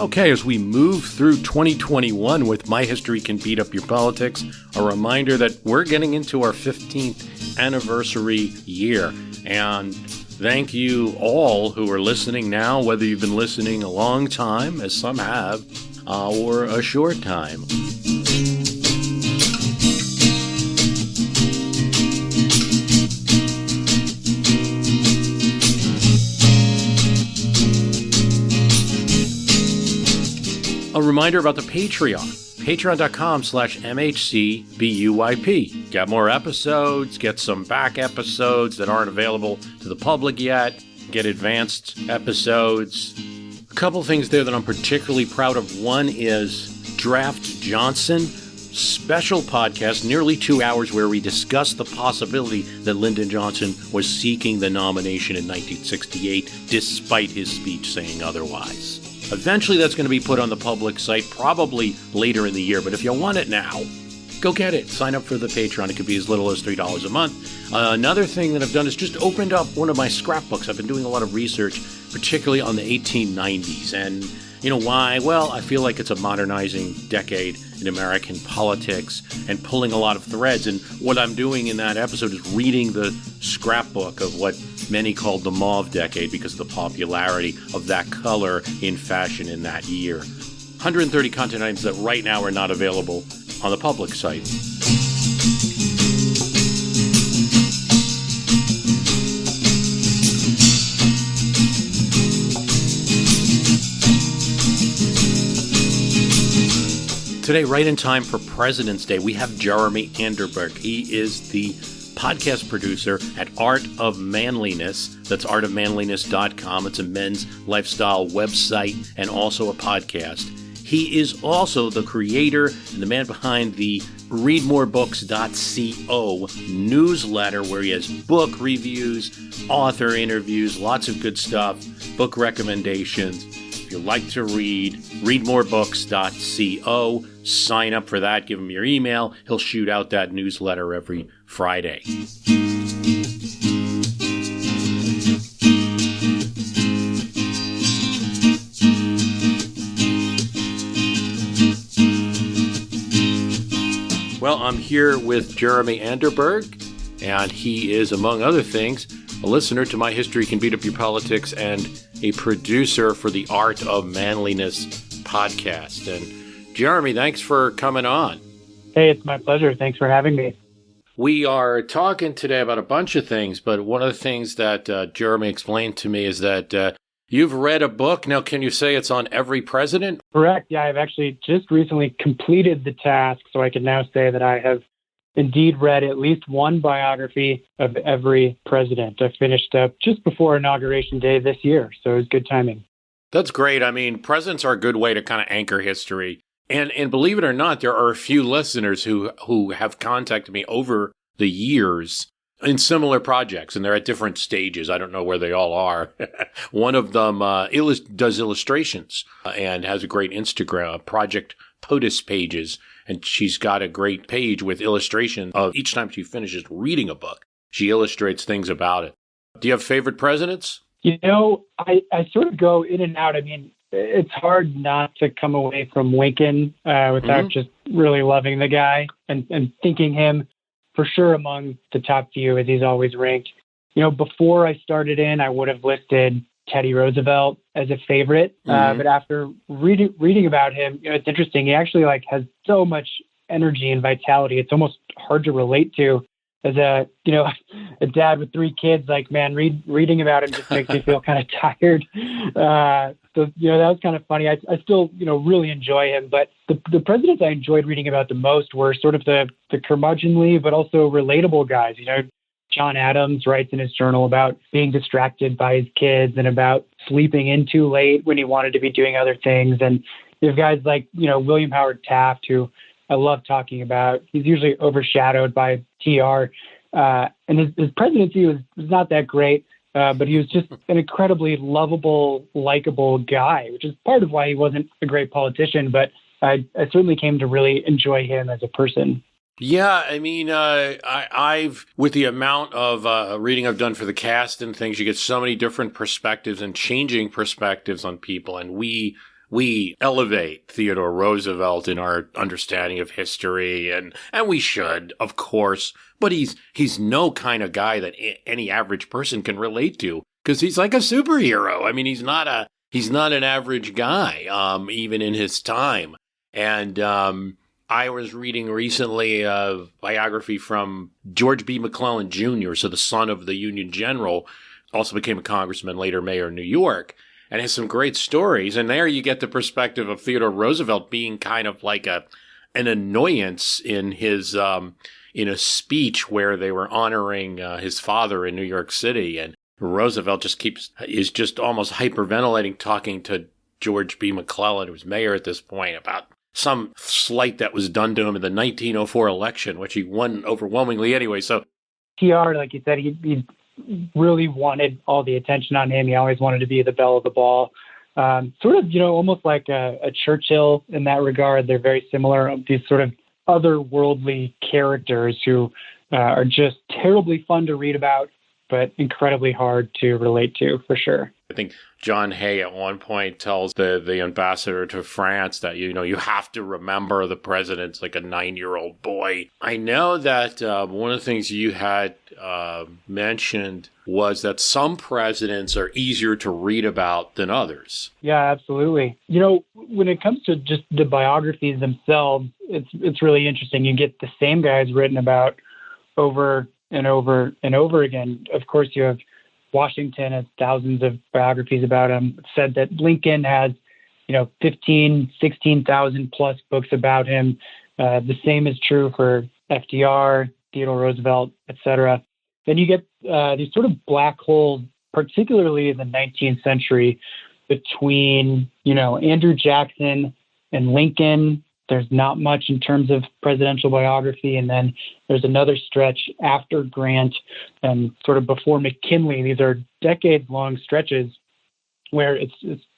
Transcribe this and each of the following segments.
Okay, as we move through 2021 with My History Can Beat Up Your Politics, a reminder that we're getting into our 15th anniversary year. And thank you all who are listening now, whether you've been listening a long time, as some have, or a short time. A reminder about the Patreon, patreon.com/MHCBUYP. Get more episodes, get some back episodes that aren't available to the public yet, get advanced episodes. A couple things there that I'm particularly proud of. One is Draft Johnson, special podcast, nearly 2 hours, where we discuss the possibility that Lyndon Johnson was seeking the nomination in 1968, despite his speech saying otherwise. Eventually, that's going to be put on the public site, probably later in the year. But if you want it now, go get it. Sign up for the Patreon. It could be as little as $3 a month. Another thing that I've done is just opened up one of my scrapbooks. I've been doing a lot of research, particularly on the 1890s. And you know why? Well, I feel like it's a modernizing decade in American politics and pulling a lot of threads. And what I'm doing in that episode is reading the scrapbook of what many called the mauve decade because of the popularity of that color in fashion in that year. 130 content items that right now are not available on the public site. Today, right in time for President's Day, we have Jeremy Anderberg. He is the podcast producer at Art of Manliness. That's artofmanliness.com. It's a men's lifestyle website and also a podcast. He is also the creator and the man behind the readmorebooks.co newsletter, where he has book reviews, author interviews, lots of good stuff, book recommendations. If you like to read, readmorebooks.co. Sign up for that. Give him your email. He'll shoot out that newsletter every Friday. Well, I'm here with Jeremy Anderberg, and he is, among other things, a listener to My History Can Beat Up Your Politics and a producer for the Art of Manliness podcast. And Jeremy, thanks for coming on. Hey, it's my pleasure. Thanks for having me. We are talking today about a bunch of things, but one of the things that Jeremy explained to me is that you've read a book. Now, can you say it's on every president? Correct. Yeah, I've actually just recently completed the task, so I can now say that I have indeed read at least one biography of every president. I finished up just before Inauguration Day this year, so it was good timing. That's great. I mean, presidents are a good way to kind of anchor history. And believe it or not, there are a few listeners who have contacted me over the years in similar projects, and they're at different stages. I don't know where they all are. One of them does illustrations and has a great Instagram, Project POTUS pages, and she's got a great page with illustration of each time she finishes reading a book. She illustrates things about it. Do you have favorite presidents? You know, I sort of go in and out. I mean, it's hard not to come away from Lincoln without just really loving the guy and thinking him for sure among the top few, as he's always ranked. You know, before I started in, I would have listed Teddy Roosevelt as a favorite. But after reading about him, you know, it's interesting. He actually has so much energy and vitality. It's almost hard to relate to. As a dad with 3 kids, reading about him just makes me feel kind of tired. So, that was kind of funny. I still, really enjoy him. But the presidents I enjoyed reading about the most were sort of the curmudgeonly, but also relatable guys. John Adams writes in his journal about being distracted by his kids and about sleeping in too late when he wanted to be doing other things. And you have guys like, William Howard Taft, who I love talking about. He's usually overshadowed by TR. And his presidency was not that great, but he was just an incredibly lovable, likable guy, which is part of why he wasn't a great politician. But I certainly came to really enjoy him as a person. Yeah, I mean, I've, with the amount of reading I've done for the cast and things, you get so many different perspectives and changing perspectives on people. And we we elevate Theodore Roosevelt in our understanding of history, and we should, of course, but he's no kind of guy that any average person can relate to, because he's like a superhero. I mean, he's not an average guy, even in his time. And I was reading recently a biography from George B. McClellan Jr., so the son of the Union general, also became a congressman, later mayor of New York, and has some great stories. And there you get the perspective of Theodore Roosevelt being kind of like an annoyance in his in a speech where they were honoring his father in New York City, and Roosevelt is just almost hyperventilating, talking to George B. McClellan, who was mayor at this point, about some slight that was done to him in the 1904 election, which he won overwhelmingly anyway. So TR, like you said, he really wanted all the attention on him. He always wanted to be the belle of the ball. Sort of, almost like a Churchill in that regard. They're very similar, these sort of otherworldly characters who are just terribly fun to read about, but incredibly hard to relate to, for sure. I think John Hay at one point tells the ambassador to France that, you have to remember the president's like a 9-year-old boy. I know that one of the things you had mentioned was that some presidents are easier to read about than others. Yeah, absolutely. When it comes to just the biographies themselves, it's really interesting. You get the same guys written about over and over and over again. Of course, you have Washington has thousands of biographies about him. It's said that Lincoln has, 16,000 plus books about him. The same is true for FDR, Theodore Roosevelt, etc. Then you get these sort of black holes, particularly in the 19th century, between, Andrew Jackson and Lincoln. There's not much in terms of presidential biography. And then there's another stretch after Grant and sort of before McKinley. These are decades-long stretches where it's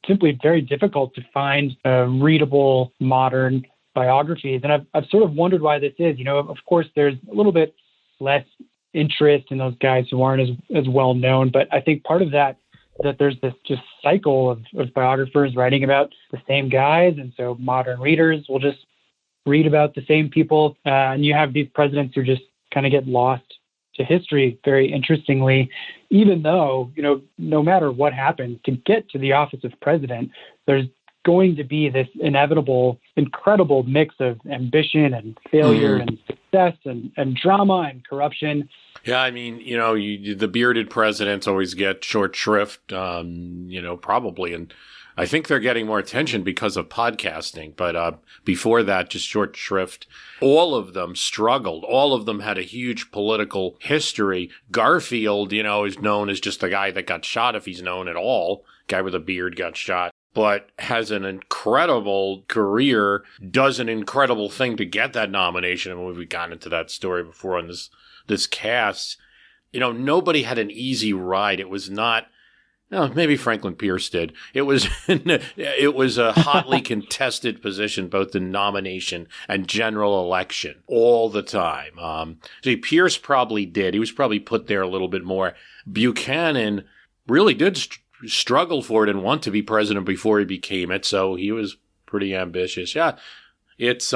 simply very difficult to find readable modern biographies. And I've sort of wondered why this is. Of course, there's a little bit less interest in those guys who aren't as well known. But I think part of that there's this just cycle of biographers writing about the same guys. And so modern readers will just read about the same people. And you have these presidents who just kind of get lost to history very interestingly, even though, no matter what happens, to get to the office of president, there's going to be this inevitable, incredible mix of ambition and failure and success and drama and corruption. Yeah, I mean, the bearded presidents always get short shrift, probably. And I think they're getting more attention because of podcasting. But before that, just short shrift. All of them struggled. All of them had a huge political history. Garfield, is known as just the guy that got shot, if he's known at all. Guy with a beard got shot. But has an incredible career, does an incredible thing to get that nomination. And we've gotten into that story before on this cast. Nobody had an easy ride. It was not, maybe Franklin Pierce did. It was a hotly contested position, both the nomination and general election, all the time. Pierce probably did. He was probably put there a little bit more. Buchanan really did struggle for it and want to be president before he became it, so he was pretty ambitious. Yeah, it's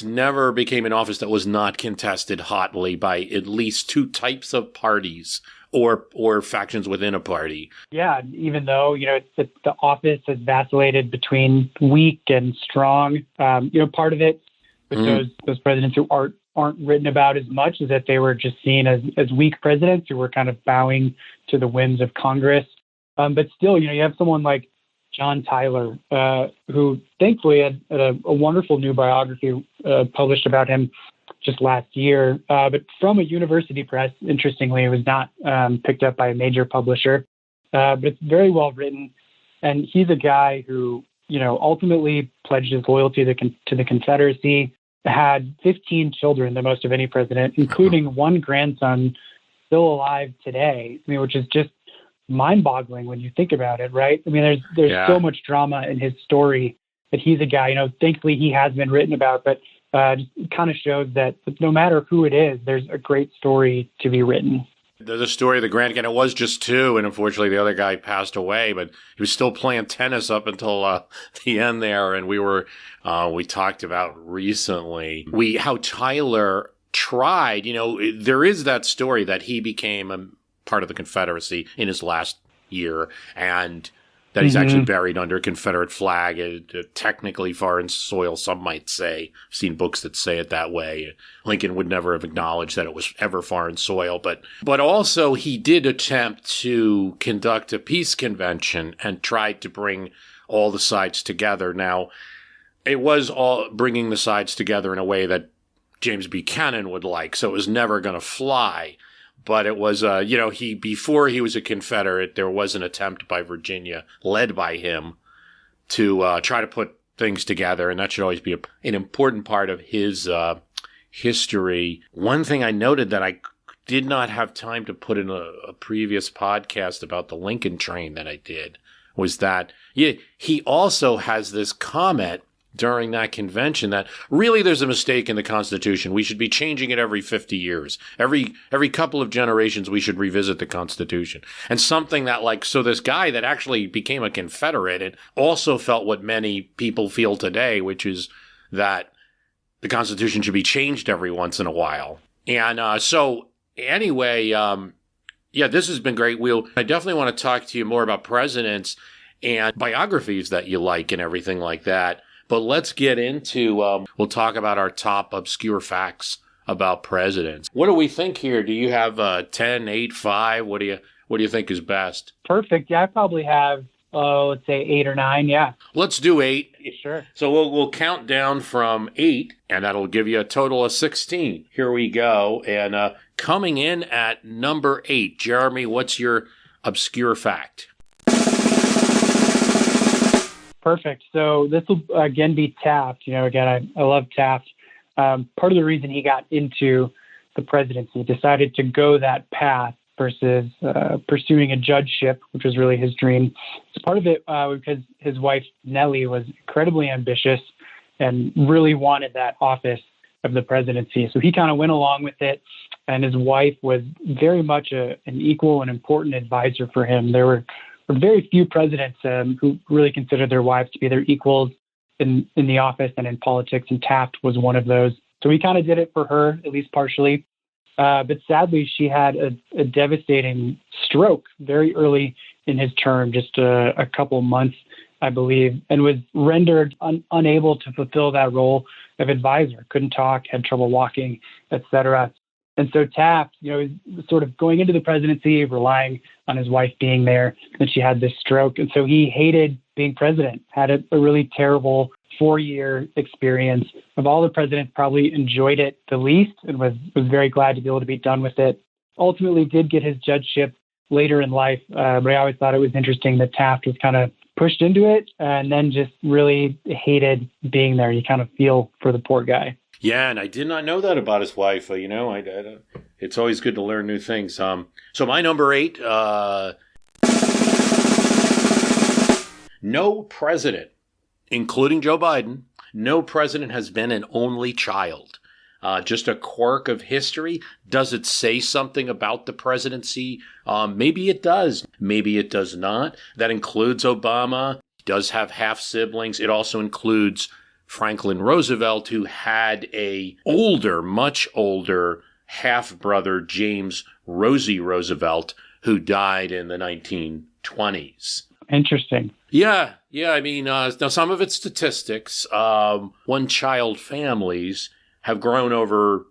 never became an office that was not contested hotly by at least two types of parties or factions within a party. Yeah, even though the office has vacillated between weak and strong. Part of it with those presidents who aren't written about as much is that they were just seen as weak presidents who were kind of bowing to the whims of Congress. But still, you have someone like John Tyler, who thankfully had a wonderful new biography published about him just last year, but from a university press. Interestingly, it was not picked up by a major publisher, but it's very well written. And he's a guy who, ultimately pledged his loyalty to the Confederacy, had 15 children, the most of any president, including one grandson still alive today. Which is just mind-boggling when you think about it, right? There's so much drama in his story that he's a guy, thankfully he has been written about, but just kind of shows that no matter who it is, there's a great story to be written. The story of the Grant, again, it was just two, and unfortunately the other guy passed away, but he was still playing tennis up until the end there, and we talked about recently how Tyler tried, there is that story that he became a part of the Confederacy in his last year, and that he's actually buried under a Confederate flag, technically foreign soil, some might say. I've seen books that say it that way. Lincoln would never have acknowledged that it was ever foreign soil. But also he did attempt to conduct a peace convention and tried to bring all the sides together. Now, it was all bringing the sides together in a way that James Buchanan would like, so it was never going to fly. But it was, before he was a Confederate, there was an attempt by Virginia, led by him, to try to put things together. And that should always be an important part of his history. One thing I noted that I did not have time to put in a previous podcast about the Lincoln train that I did was that he also has this comment during that convention that really there's a mistake in the Constitution. We should be changing it every 50 years. Every couple of generations, we should revisit the Constitution. And something that so this guy that actually became a Confederate and also felt what many people feel today, which is that the Constitution should be changed every once in a while. And so anyway, this has been great. I definitely want to talk to you more about presidents and biographies that you like and everything like that. But let's get into, we'll talk about our top obscure facts about presidents. What do we think here? Do you have 10, 8, 5? What do you think is best? Perfect. Yeah, I probably have, let's say 8 or 9. Yeah. Let's do 8. Sure. So we'll count down from 8, and that'll give you a total of 16. Here we go. And coming in at number 8, Jeremy, what's your obscure fact? Perfect. So this will again be Taft. Again, I love Taft. Part of the reason he got into the presidency, decided to go that path versus pursuing a judgeship, which was really his dream. So part of it because his wife Nellie was incredibly ambitious and really wanted that office of the presidency. So he kind of went along with it, and his wife was very much an equal and important advisor for him. There were very few presidents who really considered their wives to be their equals in the office and in politics, and Taft was one of those. So he kind of did it for her, at least partially. But sadly, she had a devastating stroke very early in his term, just a couple months, I believe, and was rendered unable to fulfill that role of advisor. Couldn't talk, had trouble walking, etc. And so Taft, was sort of going into the presidency, relying on his wife being there, and she had this stroke. And so he hated being president, had a really terrible 4-year experience. Of all the presidents, probably enjoyed it the least and was very glad to be able to be done with it. Ultimately did get his judgeship later in life, but I always thought it was interesting that Taft was kind of pushed into it and then just really hated being there. You kind of feel for the poor guy. Yeah, and I did not know that about his wife. It's always good to learn new things. So my number 8, no president, including Joe Biden, no president has been an only child. Just a quirk of history. Does it say something about the presidency? Maybe it does. Maybe it does not. That includes Obama. He does have half siblings. It also includes Franklin Roosevelt, who had much older half-brother, James Rosie Roosevelt, who died in the 1920s. Interesting. Yeah. Now some of it's statistics. One-child families have grown over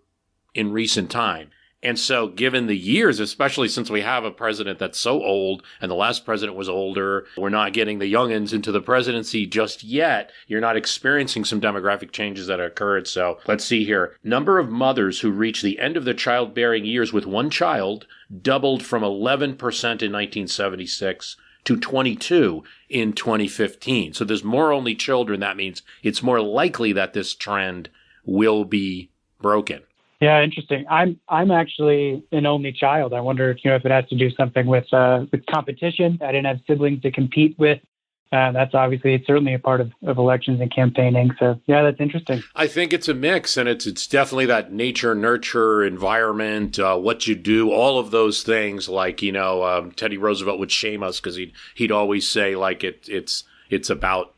in recent time. And so given the years, especially since we have a president that's so old and the last president was older, we're not getting the youngins into the presidency just yet. You're not experiencing some demographic changes that occurred. So let's see here. Number of mothers who reach the end of their childbearing years with one child doubled from 11% in 1976 to 22 in 2015. So there's more only children. That means it's more likely that this trend will be broken. Yeah, interesting. I'm actually an only child. I wonder if it has to do something with competition. I didn't have siblings to compete with That's obviously, it's certainly a part of elections and campaigning. So, yeah, that's interesting. I think it's a mix, and it's definitely that nature, nurture, environment, what you do, all of those things. Like, Teddy Roosevelt would shame us because he'd always say, like, it's about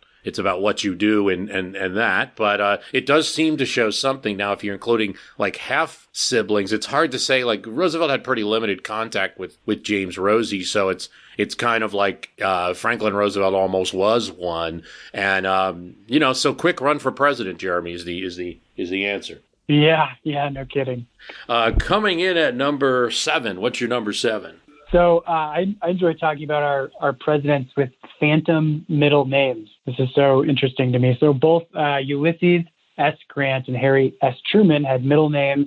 what you do and that. But it does seem to show something. Now, if you're including like half siblings, it's hard to say. Like, Roosevelt had pretty limited contact with James Rosie, so it's kind of like Franklin Roosevelt almost was one. And so quick run for president, Jeremy, is the answer. Yeah, no kidding. Coming in at number 7, what's your number 7? So I enjoy talking about our presidents with phantom middle names. This is so interesting to me. So both Ulysses S. Grant and Harry S. Truman had middle names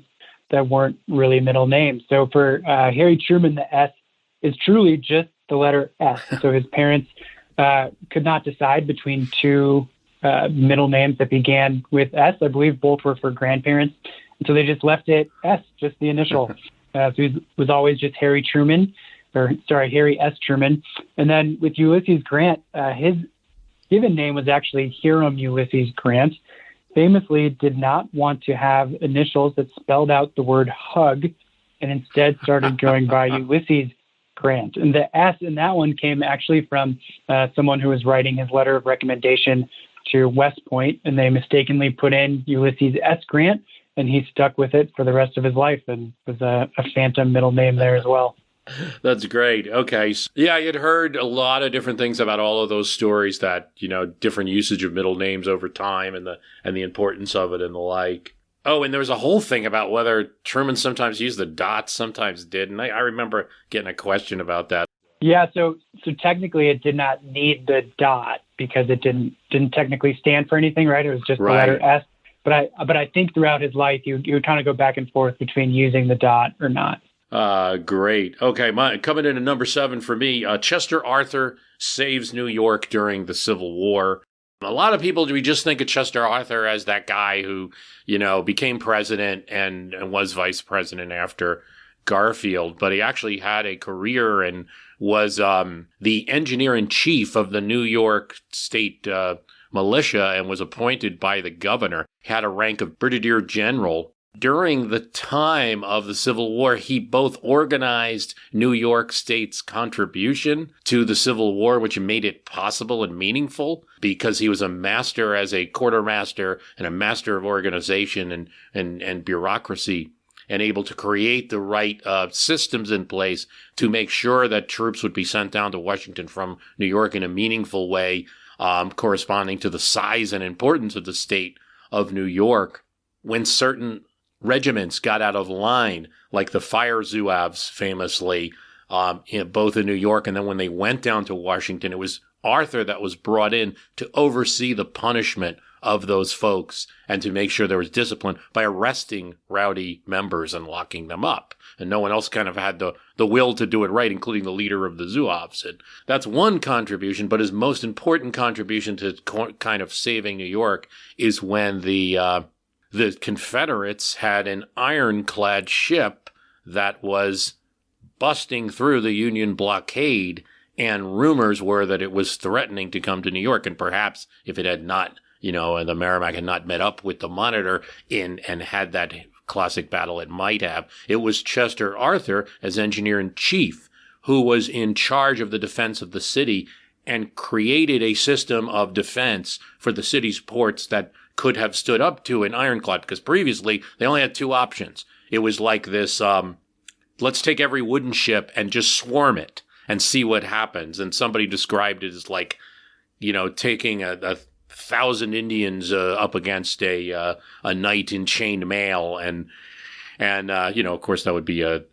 that weren't really middle names. So for Harry Truman, the S is truly just the letter S. So his parents could not decide between two middle names that began with S. I believe both were for grandparents. And so they just left it S, just the initial. So he was always just Harry S. Truman. And then with Ulysses Grant, his given name was actually Hiram Ulysses Grant. Famously did not want to have initials that spelled out the word hug, and instead started going by Ulysses Grant. And the S in that one came actually from someone who was writing his letter of recommendation to West Point, and they mistakenly put in Ulysses S. Grant, and he stuck with it for the rest of his life and was a phantom middle name there as well. That's great. Okay. Yeah, I had heard a lot of different things about all of those stories that, different usage of middle names over time and the importance of it and the like. Oh, and there was a whole thing about whether Truman sometimes used the dot, sometimes didn't. I remember getting a question about that. Yeah, so technically it did not need the dot because it didn't technically stand for anything, right? It was just the letter S. But I think throughout his life, you would kind of go back and forth between using the dot or not. Great. Okay, coming in at number 7 for me, Chester Arthur saves New York during the Civil War. A lot of people, we just think of Chester Arthur as that guy who, became president and was vice president after Garfield, but he actually had a career and was the engineer-in-chief of the New York State militia and was appointed by the governor. He had a rank of brigadier general. During the time of the Civil War, he both organized New York State's contribution to the Civil War, which made it possible and meaningful because he was a master as a quartermaster and a master of organization and bureaucracy, and able to create the right systems in place to make sure that troops would be sent down to Washington from New York in a meaningful way, corresponding to the size and importance of the state of New York. When certain regiments got out of line, like the Fire Zouaves famously, both in New York, and then when they went down to Washington, it was Arthur that was brought in to oversee the punishment of those folks and to make sure there was discipline by arresting rowdy members and locking them up. And no one else kind of had the will to do it right, including the leader of the Zouaves. And that's one contribution, but his most important contribution to kind of saving New York is when the Confederates had an ironclad ship that was busting through the Union blockade, and rumors were that it was threatening to come to New York, and perhaps if it had not, and the Merrimack had not met up with the Monitor and had that classic battle it might have. It was Chester Arthur, as engineer-in-chief, who was in charge of the defense of the city and created a system of defense for the city's ports that could have stood up to an ironclad, because previously they only had two options. It was like this, let's take every wooden ship and just swarm it and see what happens. And somebody described it as like, taking a 1,000 Indians up against a knight in chained mail. And of course, that would be a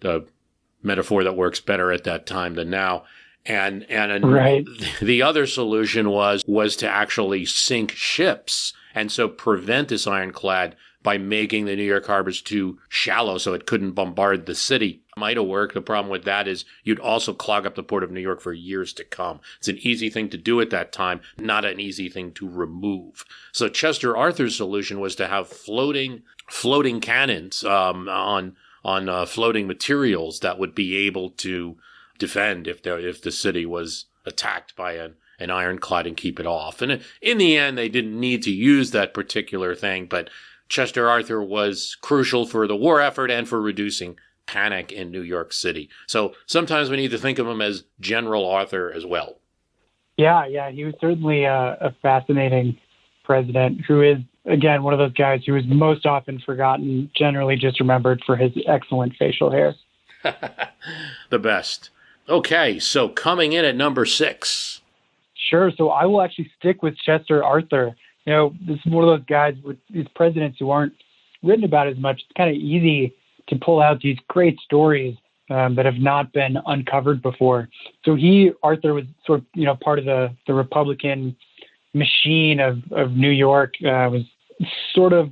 metaphor that works better at that time than now. And right. The other solution was to actually sink ships and so prevent this ironclad by making the New York harbors too shallow so it couldn't bombard the city. Might have worked. The problem with that is you'd also clog up the port of New York for years to come. It's an easy thing to do at that time, not an easy thing to remove. So Chester Arthur's solution was to have floating cannons on floating materials that would be able to defend if the city was attacked by an ironclad and keep it off. And in the end, they didn't need to use that particular thing, but Chester Arthur was crucial for the war effort and for reducing panic in New York City. So sometimes we need to think of him as General Arthur as well. Yeah, he was certainly a fascinating president who is, again, one of those guys who is most often forgotten, generally just remembered for his excellent facial hair. The best. Okay, so coming in at number 6. Sure, so I will actually stick with Chester Arthur. You know, this is one of those guys with these presidents who aren't written about as much. It's kind of easy to pull out these great stories that have not been uncovered before. So Arthur was sort of, part of the Republican machine of New York, was sort of,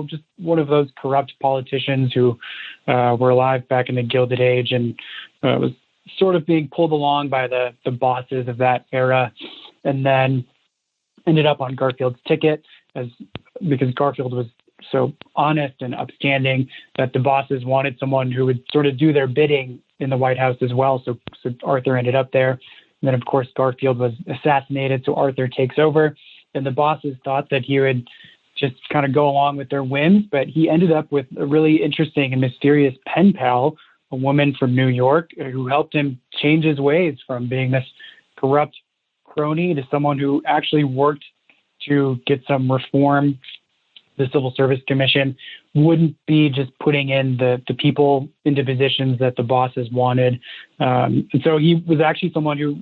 just one of those corrupt politicians who were alive back in the Gilded Age and was sort of being pulled along by the bosses of that era, and then ended up on Garfield's ticket because Garfield was so honest and upstanding that the bosses wanted someone who would sort of do their bidding in the White House as well. So Arthur ended up there. And then, of course, Garfield was assassinated, so Arthur takes over. And the bosses thought that he would just kind of go along with their whims, but he ended up with a really interesting and mysterious pen pal, a woman from New York who helped him change his ways from being this corrupt crony to someone who actually worked to get some reform. The Civil Service Commission wouldn't be just putting in the people into positions that the bosses wanted. And so he was actually someone who,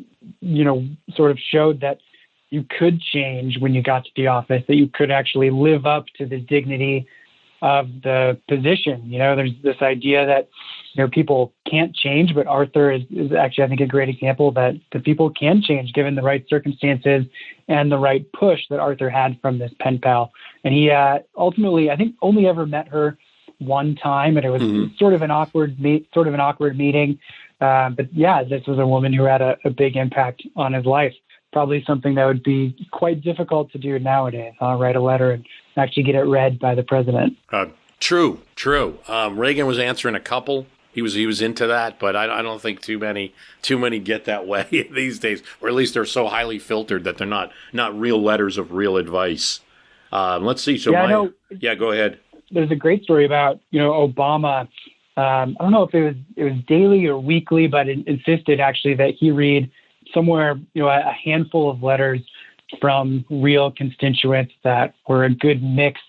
sort of showed that you could change when you got to the office, that you could actually live up to the dignity of the position. There's this idea that, people can't change, but Arthur is actually, I think, a great example that the people can change given the right circumstances and the right push that Arthur had from this pen pal. And he ultimately, I think, only ever met her one time, and it was sort of an awkward meeting. But yeah, this was a woman who had a big impact on his life. Probably something that would be quite difficult to do nowadays. Write a letter and actually get it read by the president. True. Reagan was answering a couple. He was into that, but I don't think too many get that way these days, or at least they're so highly filtered that they're not real letters of real advice. Let's see. So go ahead. There's a great story about Obama. I don't know if it was daily or weekly, but it insisted actually that he read somewhere a handful of letters from real constituents that were a good mix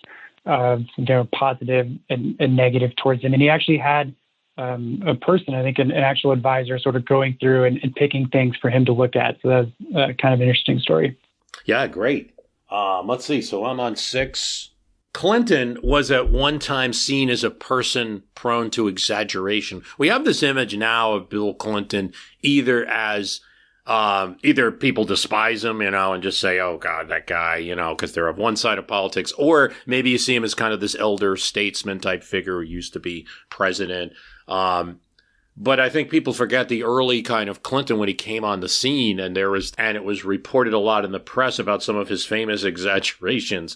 of positive and negative towards him. And he actually had a person, I think an actual advisor, sort of going through and picking things for him to look at. So that's kind of an interesting story. Yeah, great. Let's see. So I'm on 6. Clinton was at one time seen as a person prone to exaggeration. We have this image now of Bill Clinton either as either people despise him, and just say, oh, God, that guy, because they're of one side of politics, or maybe you see him as kind of this elder statesman type figure who used to be president. But I think people forget the early kind of Clinton when he came on the scene, and it was reported a lot in the press about some of his famous exaggerations.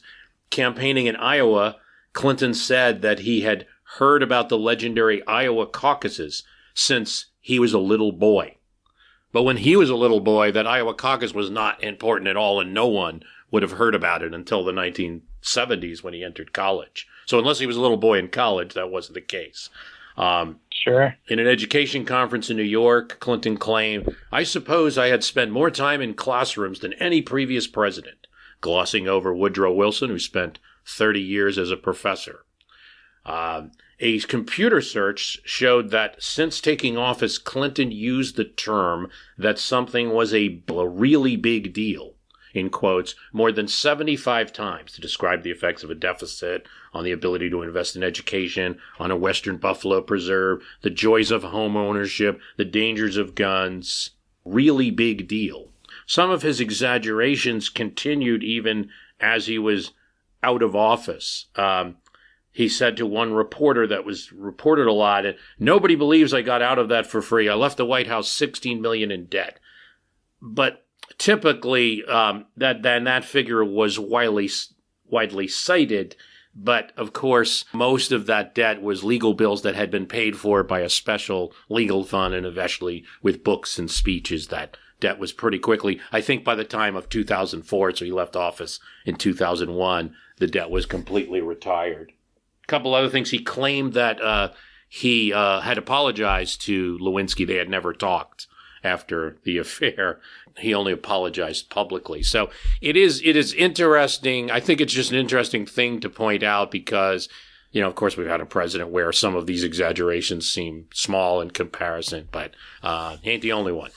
Campaigning in Iowa, Clinton said that he had heard about the legendary Iowa caucuses since he was a little boy. But when he was a little boy, that Iowa caucus was not important at all, and no one would have heard about it until the 1970s when he entered college. So unless he was a little boy in college, that wasn't the case. Sure. In an education conference in New York, Clinton claimed, "I suppose I had spent more time in classrooms than any previous president," glossing over Woodrow Wilson, who spent 30 years as a professor. A computer search showed that since taking office, Clinton used the term that something was a really big deal, in quotes, more than 75 times to describe the effects of a deficit on the ability to invest in education, on a Western buffalo preserve, the joys of home ownership, the dangers of guns. Really big deal. Some of his exaggerations continued even as he was out of office. He said to one reporter that was reported a lot, "Nobody believes I got out of that for free. I left the White House $16 million in debt." But typically, that figure was widely cited. But of course, most of that debt was legal bills that had been paid for by a special legal fund, and eventually with books and speeches that debt was pretty quickly. I think by the time of 2004, so he left office in 2001, the debt was completely retired. A couple other things. He claimed that he had apologized to Lewinsky. They had never talked after the affair. He only apologized publicly. So it is interesting. I think it's just an interesting thing to point out because, of course, we've had a president where some of these exaggerations seem small in comparison, but he ain't the only one.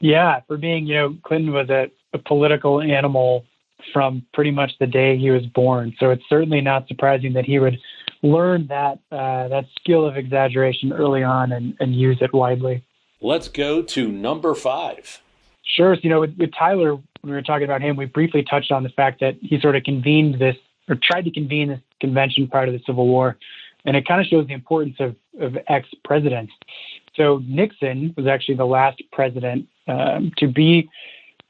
Yeah, for being, Clinton was a political animal from pretty much the day he was born. So it's certainly not surprising that he would learn that skill of exaggeration early on and use it widely. Let's go to number 5. Sure. So, with Tyler, when we were talking about him, we briefly touched on the fact that he sort of convened this, or tried to convene this convention prior to the Civil War. And it kind of shows the importance of ex-presidents. So Nixon was actually the last president to be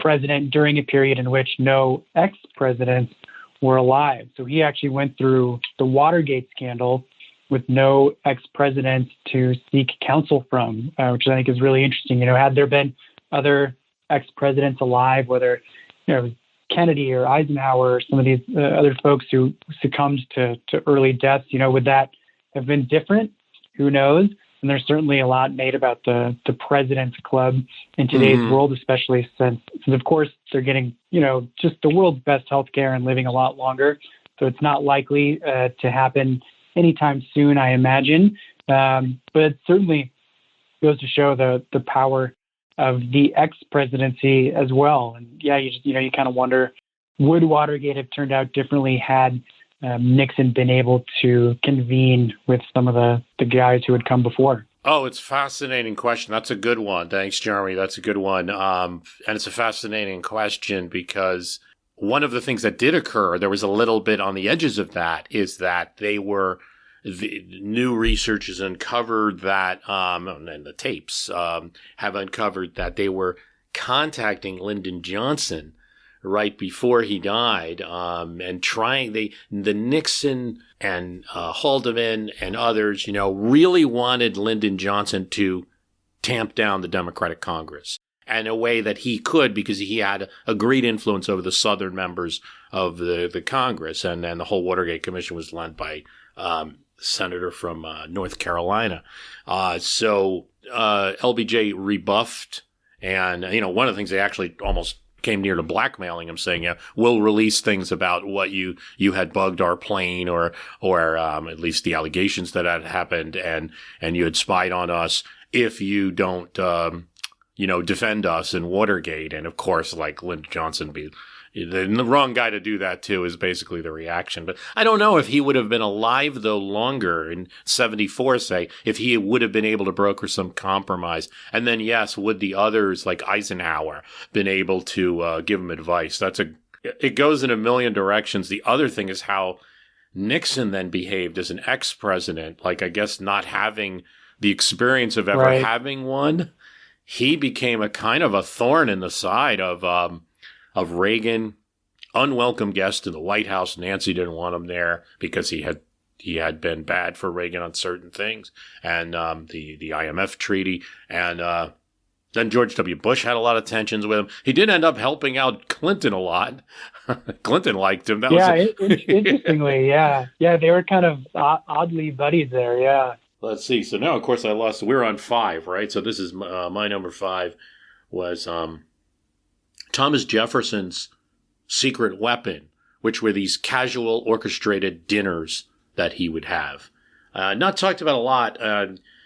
president during a period in which no ex-presidents were alive. So he actually went through the Watergate scandal with no ex-presidents to seek counsel from, which I think is really interesting. Had there been other ex-presidents alive, whether it was Kennedy or Eisenhower or some of these other folks who succumbed to early deaths, would that have been different? Who knows? And there's certainly a lot made about the President's Club in today's world, especially since, of course, they're getting, just the world's best healthcare and living a lot longer. So it's not likely to happen anytime soon, I imagine. But it certainly goes to show the power of the ex-presidency as well. And yeah, you kind of wonder, would Watergate have turned out differently had Nixon been able to convene with some of the guys who had come before? Oh, it's a fascinating question. That's a good one. Thanks, Jeremy. That's a good one. And it's a fascinating question because one of the things that did occur, there was a little bit on the edges of that, is that the new research has uncovered that, and the tapes have uncovered that they were contacting Lyndon Johnson right before he died, and the Nixon and Haldeman and others, really wanted Lyndon Johnson to tamp down the Democratic Congress in a way that he could, because he had a great influence over the Southern members of the Congress, and the whole Watergate Commission was led by senator from North Carolina. So LBJ rebuffed, and one of the things they actually almost came near to blackmailing him, saying, we'll release things about what you had bugged our plane, or at least the allegations that had happened, and you had spied on us if you don't, defend us in Watergate. And of course, like Lyndon Johnson, the wrong guy to do that to is basically the reaction. But I don't know if he would have been alive, though, longer in 74, say, if he would have been able to broker some compromise. And then, yes, would the others, like Eisenhower, been able to give him advice? It goes in a million directions. The other thing is how Nixon then behaved as an ex-president, like, I guess, not having the experience of ever having one. He became a kind of a thorn in the side of Reagan, unwelcome guest in the White House. Nancy didn't want him there because he had been bad for Reagan on certain things, and the IMF treaty, and then George W. Bush had a lot of tensions with him. He did end up helping out Clinton a lot. Clinton liked him. Interestingly, yeah, they were kind of oddly buddies there. Yeah. Let's see. So now, of course, I lost. We're on 5, right? So this is my number 5 was Thomas Jefferson's secret weapon, which were these casual orchestrated dinners that he would have. Not talked about a lot.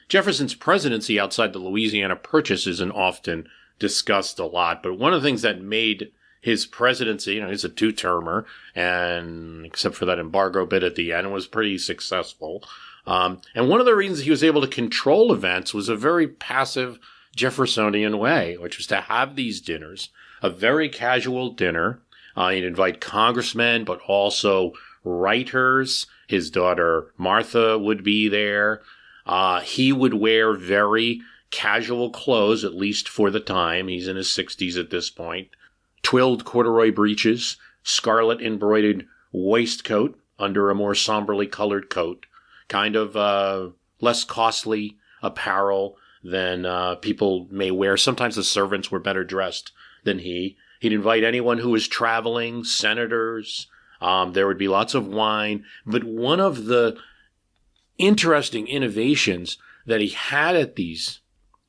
Jefferson's presidency outside the Louisiana Purchase isn't often discussed a lot, but one of the things that made his presidency, he's a 2-termer, and except for that embargo bit at the end, was pretty successful. And one of the reasons he was able to control events was a very passive Jeffersonian way, which was to have these dinners, a very casual dinner. He'd invite congressmen, but also writers. His daughter Martha would be there. He would wear very casual clothes, at least for the time. He's in his 60s at this point. Twilled corduroy breeches, scarlet embroidered waistcoat under a more somberly colored coat. Kind of less costly apparel than people may wear. Sometimes the servants were better dressed than he. He'd invite anyone who was traveling, senators. There would be lots of wine. But one of the interesting innovations that he had at these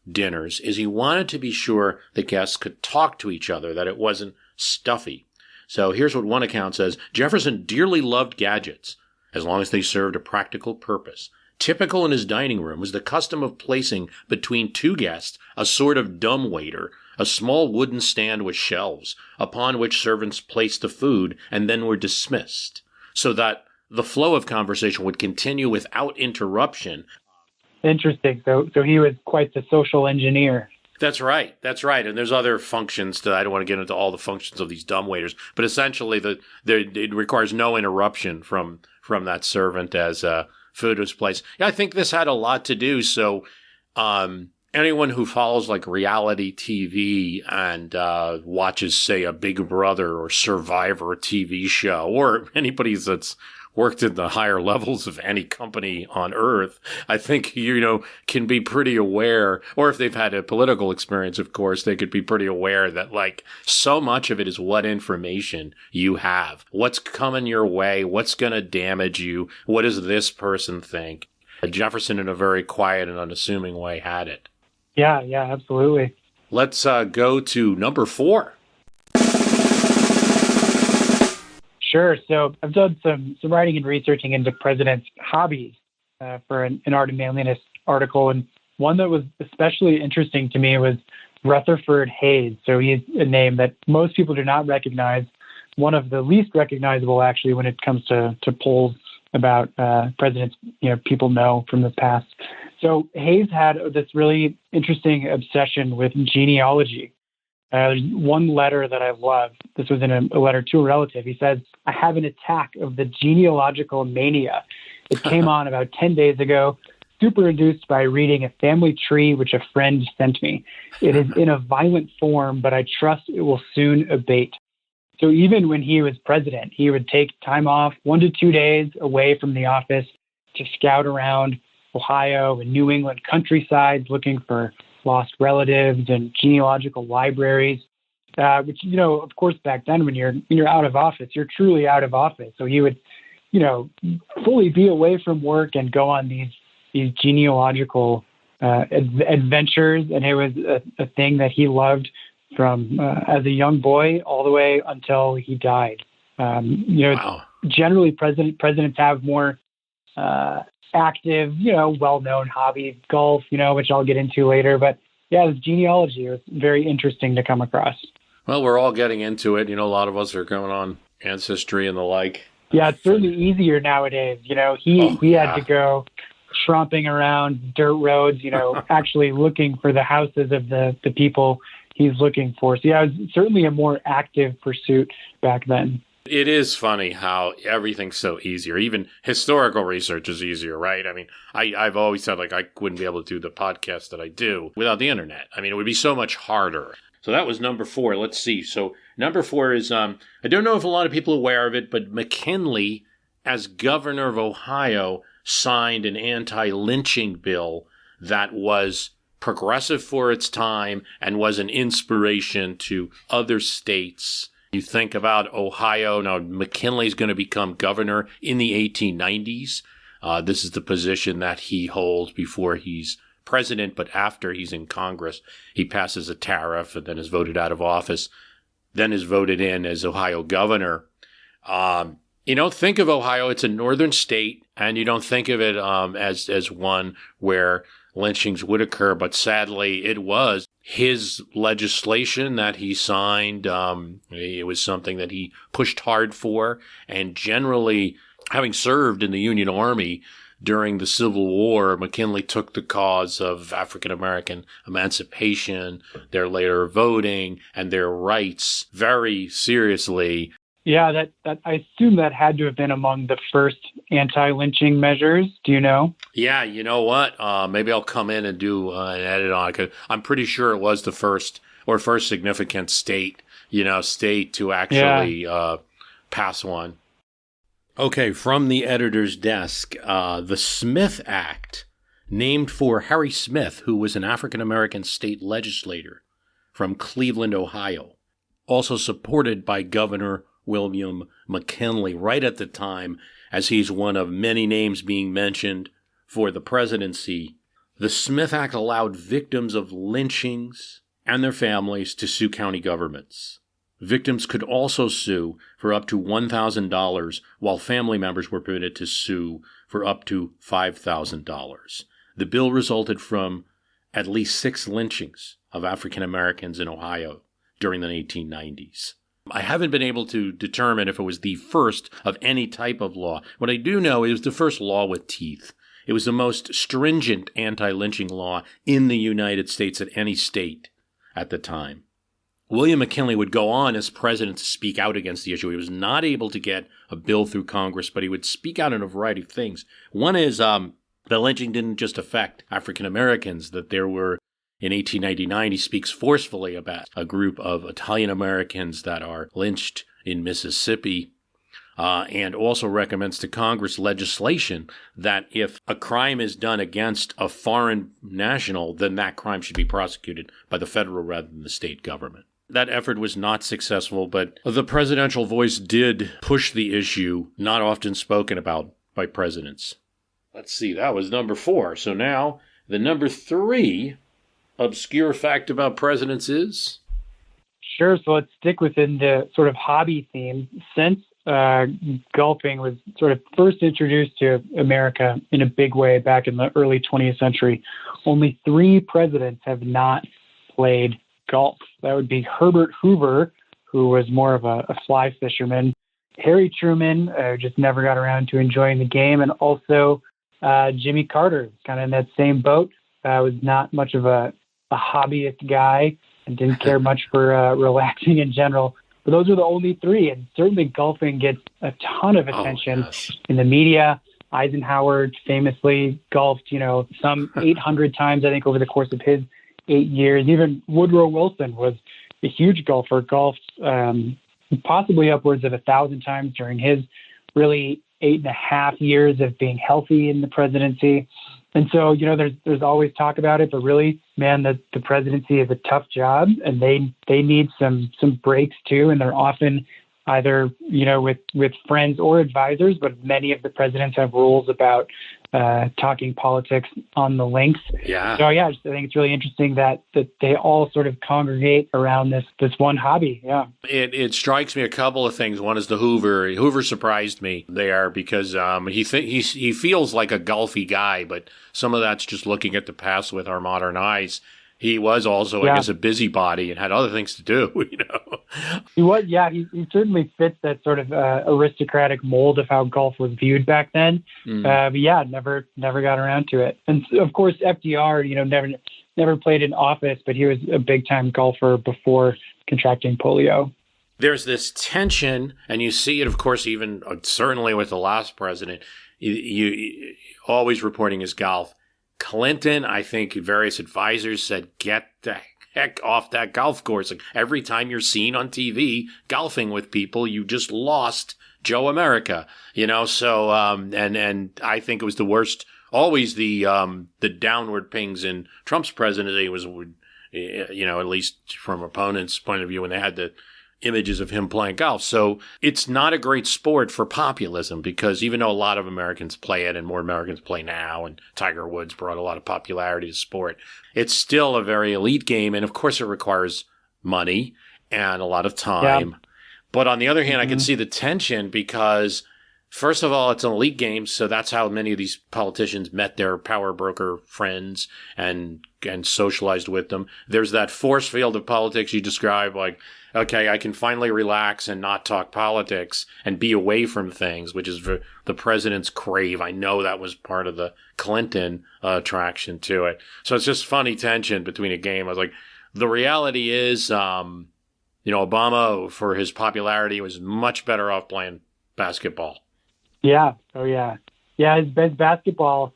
dinners is he wanted to be sure the guests could talk to each other, that it wasn't stuffy. So here's what one account says. Jefferson dearly loved gadgets, as long as they served a practical purpose. Typical in his dining room was the custom of placing between two guests a sort of dumbwaiter, a small wooden stand with shelves, upon which servants placed the food and then were dismissed, so that the flow of conversation would continue without interruption. Interesting. So he was quite the social engineer. That's right. That's right. And there's other functions that I don't want to get into all the functions of these dumbwaiters, but essentially it requires no interruption from that servant as food was placed. Yeah, I think this had a lot to do. So anyone who follows like reality TV and watches, say, a Big Brother or Survivor TV show, or anybody that's worked in the higher levels of any company on earth, I think, can be pretty aware, or if they've had a political experience, of course, they could be pretty aware that like so much of it is what information you have, what's coming your way, what's going to damage you, what does this person think? Jefferson, in a very quiet and unassuming way, had it. Yeah, absolutely. Let's go to number 4. Sure. So I've done some writing and researching into presidents' hobbies for an Art of Manliness article. And one that was especially interesting to me was Rutherford Hayes. So he's a name that most people do not recognize. One of the least recognizable, actually, when it comes to polls about presidents, people know from the past. So Hayes had this really interesting obsession with genealogy. There's one letter that I love. This was in a letter to a relative. He says, "I have an attack of the genealogical mania. It came on about 10 days ago, super induced by reading a family tree which a friend sent me. It is in a violent form, but I trust it will soon abate." So even when he was president, he would take time off 1 to 2 days away from the office to scout around Ohio and New England countrysides looking for lost relatives and genealogical libraries, which, of course, back then when you're out of office, you're truly out of office. So he would, fully be away from work and go on these genealogical adventures. And it was a thing that he loved from as a young boy all the way until he died. Wow. Generally presidents have more active, well-known hobby, golf, which I'll get into later. But yeah, this genealogy was very interesting to come across. Well, we're all getting into it. A lot of us are going on Ancestry and the like. Yeah, it's certainly easier nowadays. He had to go tromping around dirt roads, actually looking for the houses of the people he's looking for. So yeah, it was certainly a more active pursuit back then. It is funny how everything's so easier. Even historical research is easier, right? I mean, I've always said, I wouldn't be able to do the podcast that I do without the internet. I mean, it would be so much harder. So that was number 4. Let's see. So number 4 is, I don't know if a lot of people are aware of it, but McKinley, as governor of Ohio, signed an anti-lynching bill that was progressive for its time and was an inspiration to other states. You think about Ohio. Now, McKinley's going to become governor in the 1890s. This is the position that he holds before he's president, but after he's in Congress, he passes a tariff and then is voted out of office, then is voted in as Ohio governor. Think of Ohio, it's a northern state, and you don't think of it as one where lynchings would occur, but sadly it was. His legislation that he signed, it was something that he pushed hard for, and generally, having served in the Union Army during the Civil War, McKinley took the cause of African-American emancipation, their later voting, and their rights very seriously. Yeah, that I assume that had to have been among the first anti-lynching measures. Do you know? Yeah, you know what? Maybe I'll come in and do an edit on it, 'cause I'm pretty sure it was the first significant state to actually pass one. Okay, from the editor's desk, the Smith Act named for Harry Smith, who was an African-American state legislator from Cleveland, Ohio, also supported by Governor William McKinley right at the time, as he's one of many names being mentioned for the presidency. The Smith Act allowed victims of lynchings and their families to sue county governments. Victims could also sue for up to $1,000, while family members were permitted to sue for up to $5,000. The bill resulted from at least 6 lynchings of African Americans in Ohio during the 1890s. I haven't been able to determine if it was the first of any type of law. What I do know is it was the first law with teeth. It was the most stringent anti-lynching law in the United States at any state at the time. William McKinley would go on as president to speak out against the issue. He was not able to get a bill through Congress, but he would speak out on a variety of things. One is the lynching didn't just affect African Americans, that there were, in 1899, he speaks forcefully about a group of Italian Americans that are lynched in Mississippi, and also recommends to Congress legislation that if a crime is done against a foreign national, then that crime should be prosecuted by the federal rather than the state government. That effort was not successful, but the presidential voice did push the issue, not often spoken about by presidents. Let's see, that was number 4. So now, the number 3 obscure fact about presidents is? Sure, so let's stick within the sort of hobby theme. Since golfing was sort of first introduced to America in a big way back in the early 20th century, only 3 presidents have not played golf. That would be Herbert Hoover, who was more of a fly fisherman, Harry Truman, who just never got around to enjoying the game, and also Jimmy Carter, kind of in that same boat, was not much of a hobbyist guy and didn't care much for relaxing in general. But those are the only 3, and certainly golfing gets a ton of attention in the media. Eisenhower famously golfed, some 800 times, I think, over the course of his 8 years. Even Woodrow Wilson was a huge golfer, golfed possibly upwards of 1,000 times during his really 8.5 years of being healthy in the presidency. And so, there's always talk about it, but really, man, the presidency is a tough job, and they need some breaks too. And they're often either, with friends or advisors, but many of the presidents have rules about talking politics on the links. Yeah. So yeah, I think it's really interesting that they all sort of congregate around this one hobby. Yeah. It strikes me a couple of things. One is the Hoover. Hoover surprised me there because he feels like a golfy guy, but some of that's just looking at the past with our modern eyes. He was also, I guess, a busybody and had other things to do, He was, yeah. He certainly fits that sort of aristocratic mold of how golf was viewed back then. But yeah, never got around to it. And of course, FDR, never played in office, but he was a big time golfer before contracting polio. There's this tension, and you see it, of course, even certainly with the last president. You always reporting his golf. Clinton, I think various advisors said, get the heck off that golf course. Like, every time you're seen on TV golfing with people, you just lost Joe America, so, and I think it was the worst, always the downward pings in Trump's presidency was, at least from opponents' point of view, when they had the images of him playing golf. So it's not a great sport for populism, because even though a lot of Americans play it and more Americans play now, and Tiger Woods brought a lot of popularity to sport, it's still a very elite game. And of course it requires money and a lot of time. Yeah. But on the other hand, I can see the tension because, first of all, it's an elite game. So that's how many of these politicians met their power broker friends and socialized with them. There's that force field of politics you describe, like, okay, I can finally relax and not talk politics and be away from things, which is the president's crave. I know that was part of the Clinton attraction to it. So it's just funny tension between a game. I was like, the reality is, Obama, for his popularity, was much better off playing basketball. Yeah. Oh, yeah. Yeah, his basketball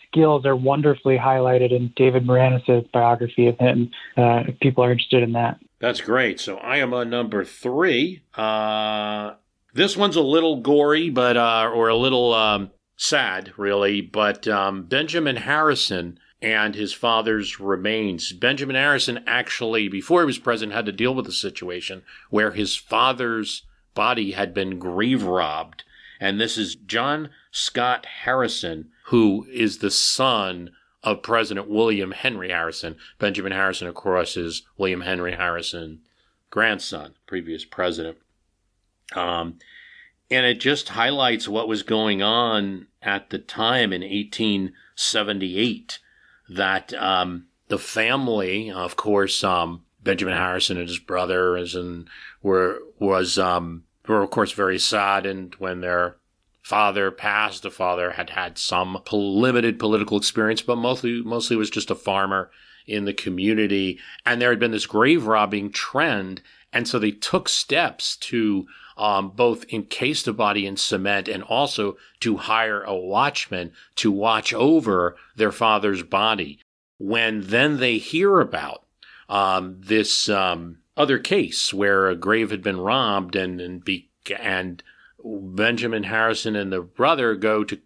skills are wonderfully highlighted in David Moranis' biography of him, if people are interested in that. That's great. So I am on number 3. This one's a little gory, but or a little sad, really, but Benjamin Harrison and his father's remains. Benjamin Harrison actually, before he was president, had to deal with a situation where his father's body had been grave robbed. And this is John Scott Harrison, who is the son of President William Henry Harrison. Benjamin Harrison, of course, is William Henry Harrison, grandson, previous president. And it just highlights what was going on at the time in 1878, that the family, of course, Benjamin Harrison and his brother were of course very saddened when their father passed. The father had some limited political experience, but mostly was just a farmer in the community. And there had been this grave robbing trend. And so they took steps to both encase the body in cement and also to hire a watchman to watch over their father's body. When then they hear about this other case where a grave had been robbed, and Benjamin Harrison and the brother go to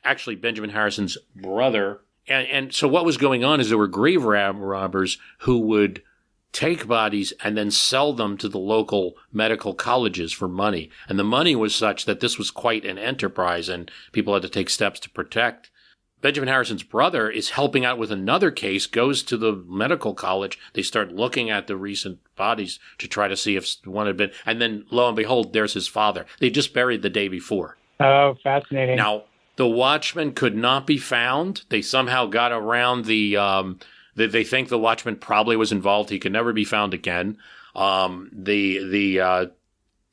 actually Benjamin Harrison's brother. And so what was going on is there were grave robbers who would take bodies and then sell them to the local medical colleges for money. And the money was such that this was quite an enterprise, and people had to take steps to protect. Benjamin Harrison's brother is helping out with another case, goes to the medical college. They start looking at the recent bodies to try to see if one had been, and then lo and behold, there's his father. They just buried the day before. Oh, fascinating. Now, the watchman could not be found. They somehow got around they think the watchman probably was involved. He could never be found again. They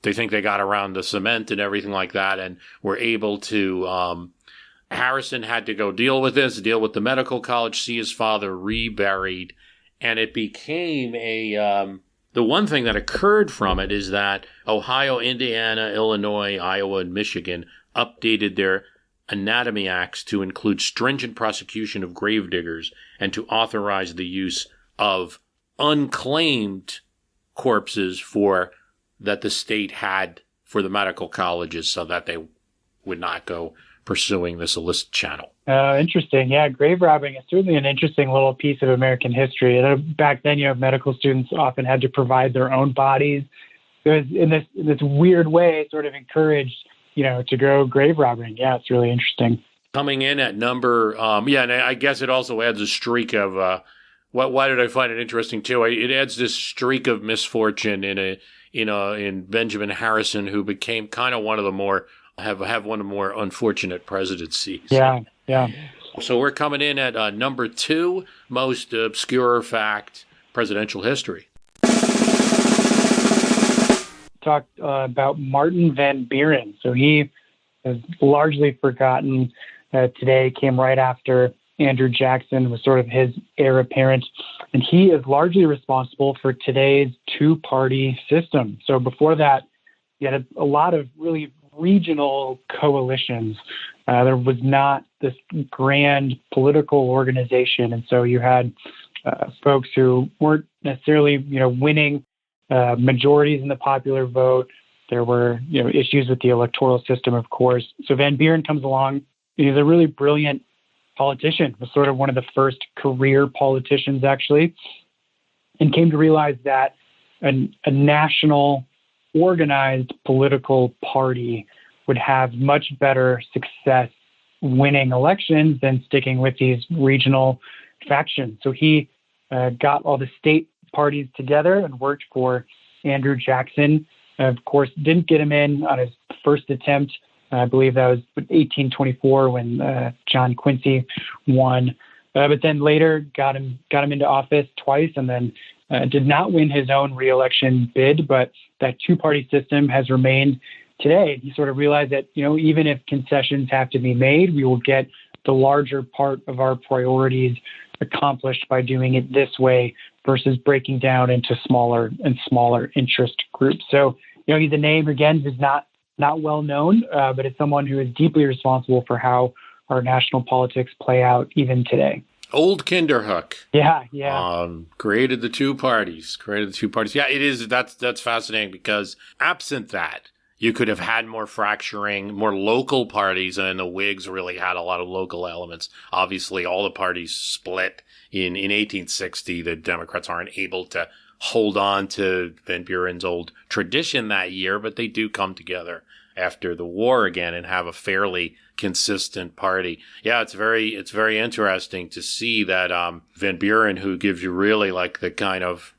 think they got around the cement and everything like that, and were able to. Harrison had to go deal with the medical college, see his father reburied, and it became the one thing that occurred from it is that Ohio, Indiana, Illinois, Iowa, and Michigan updated their anatomy acts to include stringent prosecution of gravediggers and to authorize the use of unclaimed corpses that the state had for the medical colleges, so that they would not go pursuing this illicit channel. Interesting. Yeah, grave robbing is certainly an interesting little piece of American history. Back then, medical students often had to provide their own bodies. It was in this weird way sort of encouraged, to go grave robbing. Yeah, it's really interesting. Coming in at number, and I guess it also adds a streak of, why did I find it interesting too? It adds this streak of misfortune in Benjamin Harrison, who became kind of one of the more, have one of the more unfortunate presidencies. Yeah. So we're coming in at number 2, most obscure fact, presidential history. Talked about Martin Van Buren. So he is largely forgotten today, came right after Andrew Jackson, was sort of his heir apparent. And he is largely responsible for today's two-party system. So before that, you had a lot of really regional coalitions. There was not this grand political organization. And so you had folks who weren't necessarily, winning majorities in the popular vote. There were, issues with the electoral system, of course. So Van Buren comes along. He's a really brilliant politician, was sort of one of the first career politicians, actually, and came to realize that a national organized political party would have much better success winning elections than sticking with these regional factions. So he got all the state parties together and worked for Andrew Jackson. Of course, didn't get him in on his first attempt. I believe that was 1824 when John Quincy won. But then later got him into office twice, and then did not win his own reelection bid. But that two-party system has remained today. He sort of realized that, even if concessions have to be made, we will get the larger part of our priorities accomplished by doing it this way versus breaking down into smaller and smaller interest groups. So, he's a name, again, who's not well known, but it's someone who is deeply responsible for how our national politics play out even today. Old Kinderhook. Yeah. Created the two parties. Yeah, it is. That's fascinating, because absent that, You could have had more fracturing, more local parties, and the Whigs really had a lot of local elements. Obviously, all the parties split in 1860. The Democrats aren't able to hold on to Van Buren's old tradition that year, but they do come together after the war again and have a fairly consistent party. Yeah, it's very interesting to see that Van Buren, who gives you really like the kind of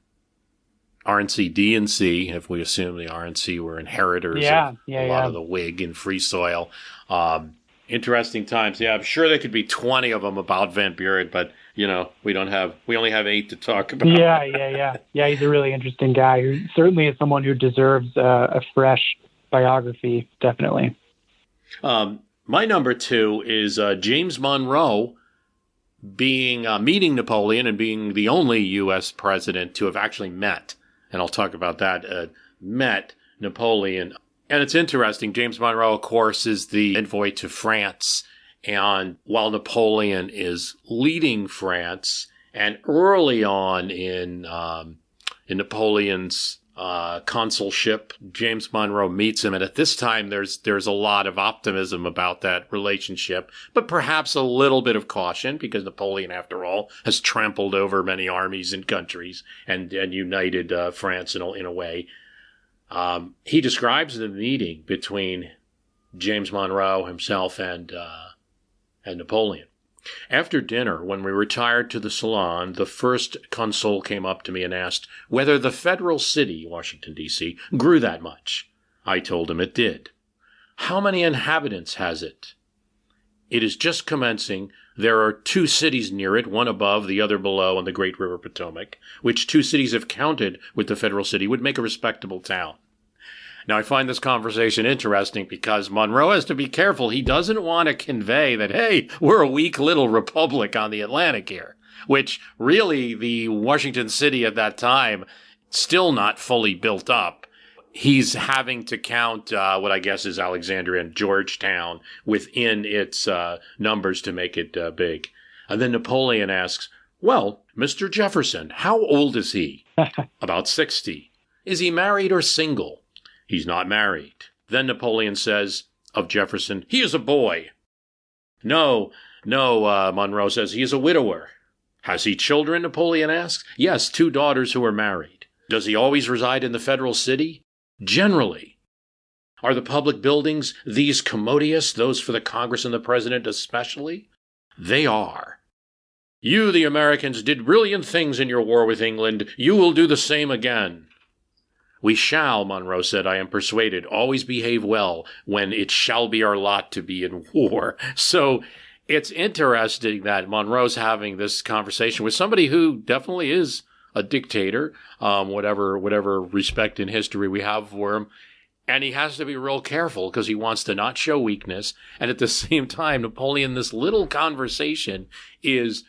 RNC, DNC, if we assume the RNC were inheritors of a lot of the Whig and Free Soil. Interesting times. Yeah, I'm sure there could be 20 of them about Van Buren, but we only have 8 to talk about. Yeah. He's a really interesting guy who certainly is someone who deserves a fresh biography, definitely. My number 2 is James Monroe meeting Napoleon and being the only U.S. president to have actually met. And I'll talk about that, met Napoleon. And it's interesting. James Monroe, of course, is the envoy to France. And while Napoleon is leading France, and early on in Napoleon's consulship, James Monroe meets him. And at this time, there's a lot of optimism about that relationship, but perhaps a little bit of caution because Napoleon, after all, has trampled over many armies and countries and united France in a way. He describes the meeting between James Monroe himself and Napoleon. After dinner, when we retired to the salon, the first consul came up to me and asked whether the federal city, Washington, D.C., grew that much. I told him it did. How many inhabitants has it? It is just commencing. There are 2 cities near it, one above, the other below on the great river Potomac, which 2 cities, if counted with the federal city, would make a respectable town. Now, I find this conversation interesting because Monroe has to be careful. He doesn't want to convey that, hey, we're a weak little republic on the Atlantic here, which really the Washington city at that time, still not fully built up. He's having to count what I guess is Alexandria and Georgetown within its numbers to make it big. And then Napoleon asks, well, Mr. Jefferson, how old is he? About 60. Is he married or single? He's not married. Then Napoleon says of Jefferson, he is a boy. No, Monroe says, he is a widower. Has he children, Napoleon asks. Yes, 2 daughters who are married. Does he always reside in the federal city? Generally. Are the public buildings these commodious, those for the Congress and the President especially? They are. You, the Americans, did brilliant things in your war with England. You will do the same again. We shall, Monroe said, I am persuaded, always behave well when it shall be our lot to be in war. So it's interesting that Monroe's having this conversation with somebody who definitely is a dictator, whatever respect in history we have for him. And he has to be real careful because he wants to not show weakness. And at the same time, Napoleon, this little conversation is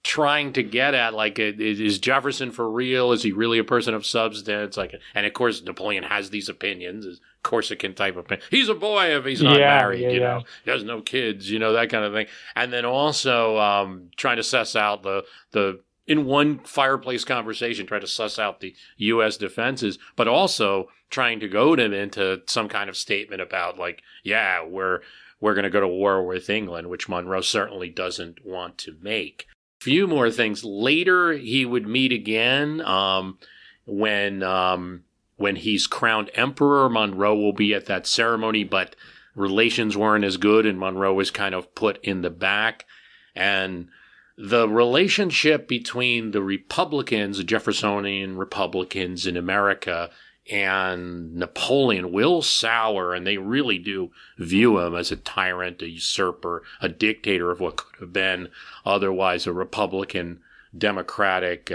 trying to get at, like, is Jefferson for real? Is he really a person of substance? And of course, Napoleon has these opinions, his Corsican type of opinion. He's a boy if he's not married, you know, he has no kids, that kind of thing. And then also trying to suss out the in one fireplace conversation, try to suss out the U.S. defenses, but also trying to goad him into some kind of statement about, like, yeah, we're going to go to war with England, which Monroe certainly doesn't want to make. Few more things. Later, he would meet again when he's crowned emperor. Monroe will be at that ceremony, but relations weren't as good, and Monroe was kind of put in the back. And the relationship between the Republicans, the Jeffersonian Republicans in America, and Napoleon will sour, and they really do view him as a tyrant, a usurper, a dictator of what could have been otherwise a Republican, democratic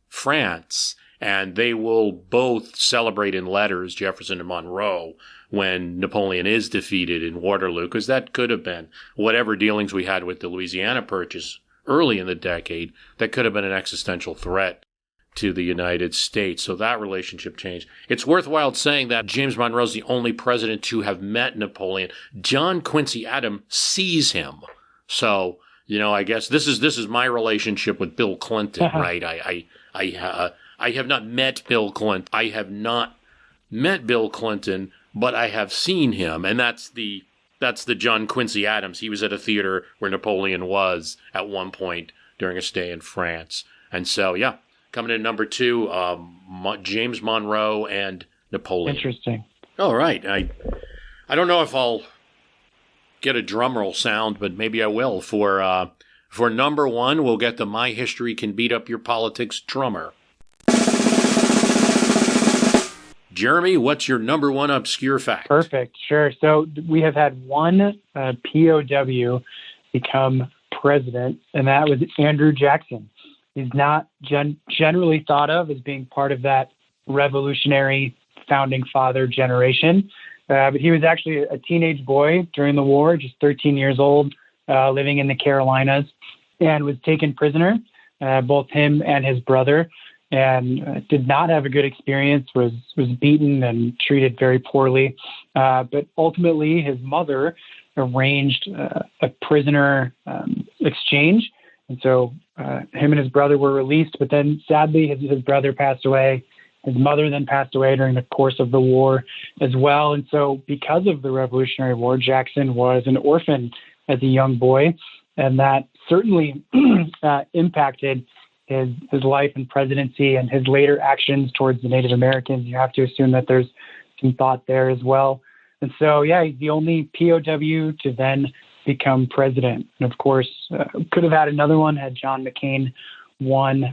France. And they will both celebrate in letters, Jefferson and Monroe, when Napoleon is defeated in Waterloo, because that could have been whatever dealings we had with the Louisiana Purchase early in the decade, that could have been an existential threat to the United States. So that relationship changed. It's worthwhile saying that James Monroe is the only president to have met Napoleon. John Quincy Adams sees him. So, I guess this is my relationship with Bill Clinton, right? I have not met Bill Clinton. I have not met Bill Clinton, but I have seen him, and that's the John Quincy Adams. He was at a theater where Napoleon was at one point during a stay in France. And so, yeah, coming in number 2, James Monroe and Napoleon. Interesting. All right. I don't know if I'll get a drum roll sound, but maybe I will. For number 1, we'll get the My History Can Beat Up Your Politics drummer. Jeremy, what's your number 1 obscure fact? Perfect. Sure. So we have had one POW become president, and that was Andrew Jackson. He's not generally thought of as being part of that revolutionary founding father generation, but he was actually a teenage boy during the war, just 13 years old, living in the Carolinas, and was taken prisoner, both him and his brother, and did not have a good experience, was beaten and treated very poorly. But ultimately, his mother arranged a prisoner exchange. And so him and his brother were released, but then sadly, his brother passed away. His mother then passed away during the course of the war as well. And so because of the Revolutionary War, Jackson was an orphan as a young boy, and that certainly impacted his life and presidency and his later actions towards the Native Americans. You have to assume that there's some thought there as well. And so, yeah, he's the only POW to then become president. And of course, could have had another one had John McCain won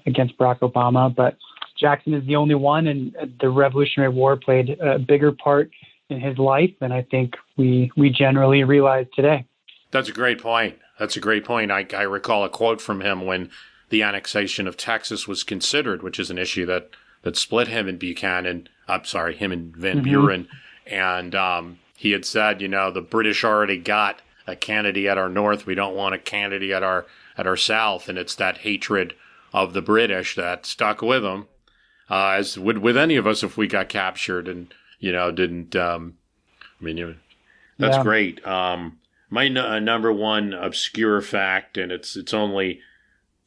against Barack Obama, but Jackson is the only one, and the Revolutionary War played a bigger part in his life than I think we generally realize today. That's a great point. I recall a quote from him when the annexation of Texas was considered, which is an issue that split him and him and Van Buren. And he had said, the British already got a Kennedy at our north. We don't want a Kennedy at our south. And it's that hatred of the British that stuck with them, as would with any of us if we got captured and, didn't. That's great. My number 1 obscure fact, and it's only,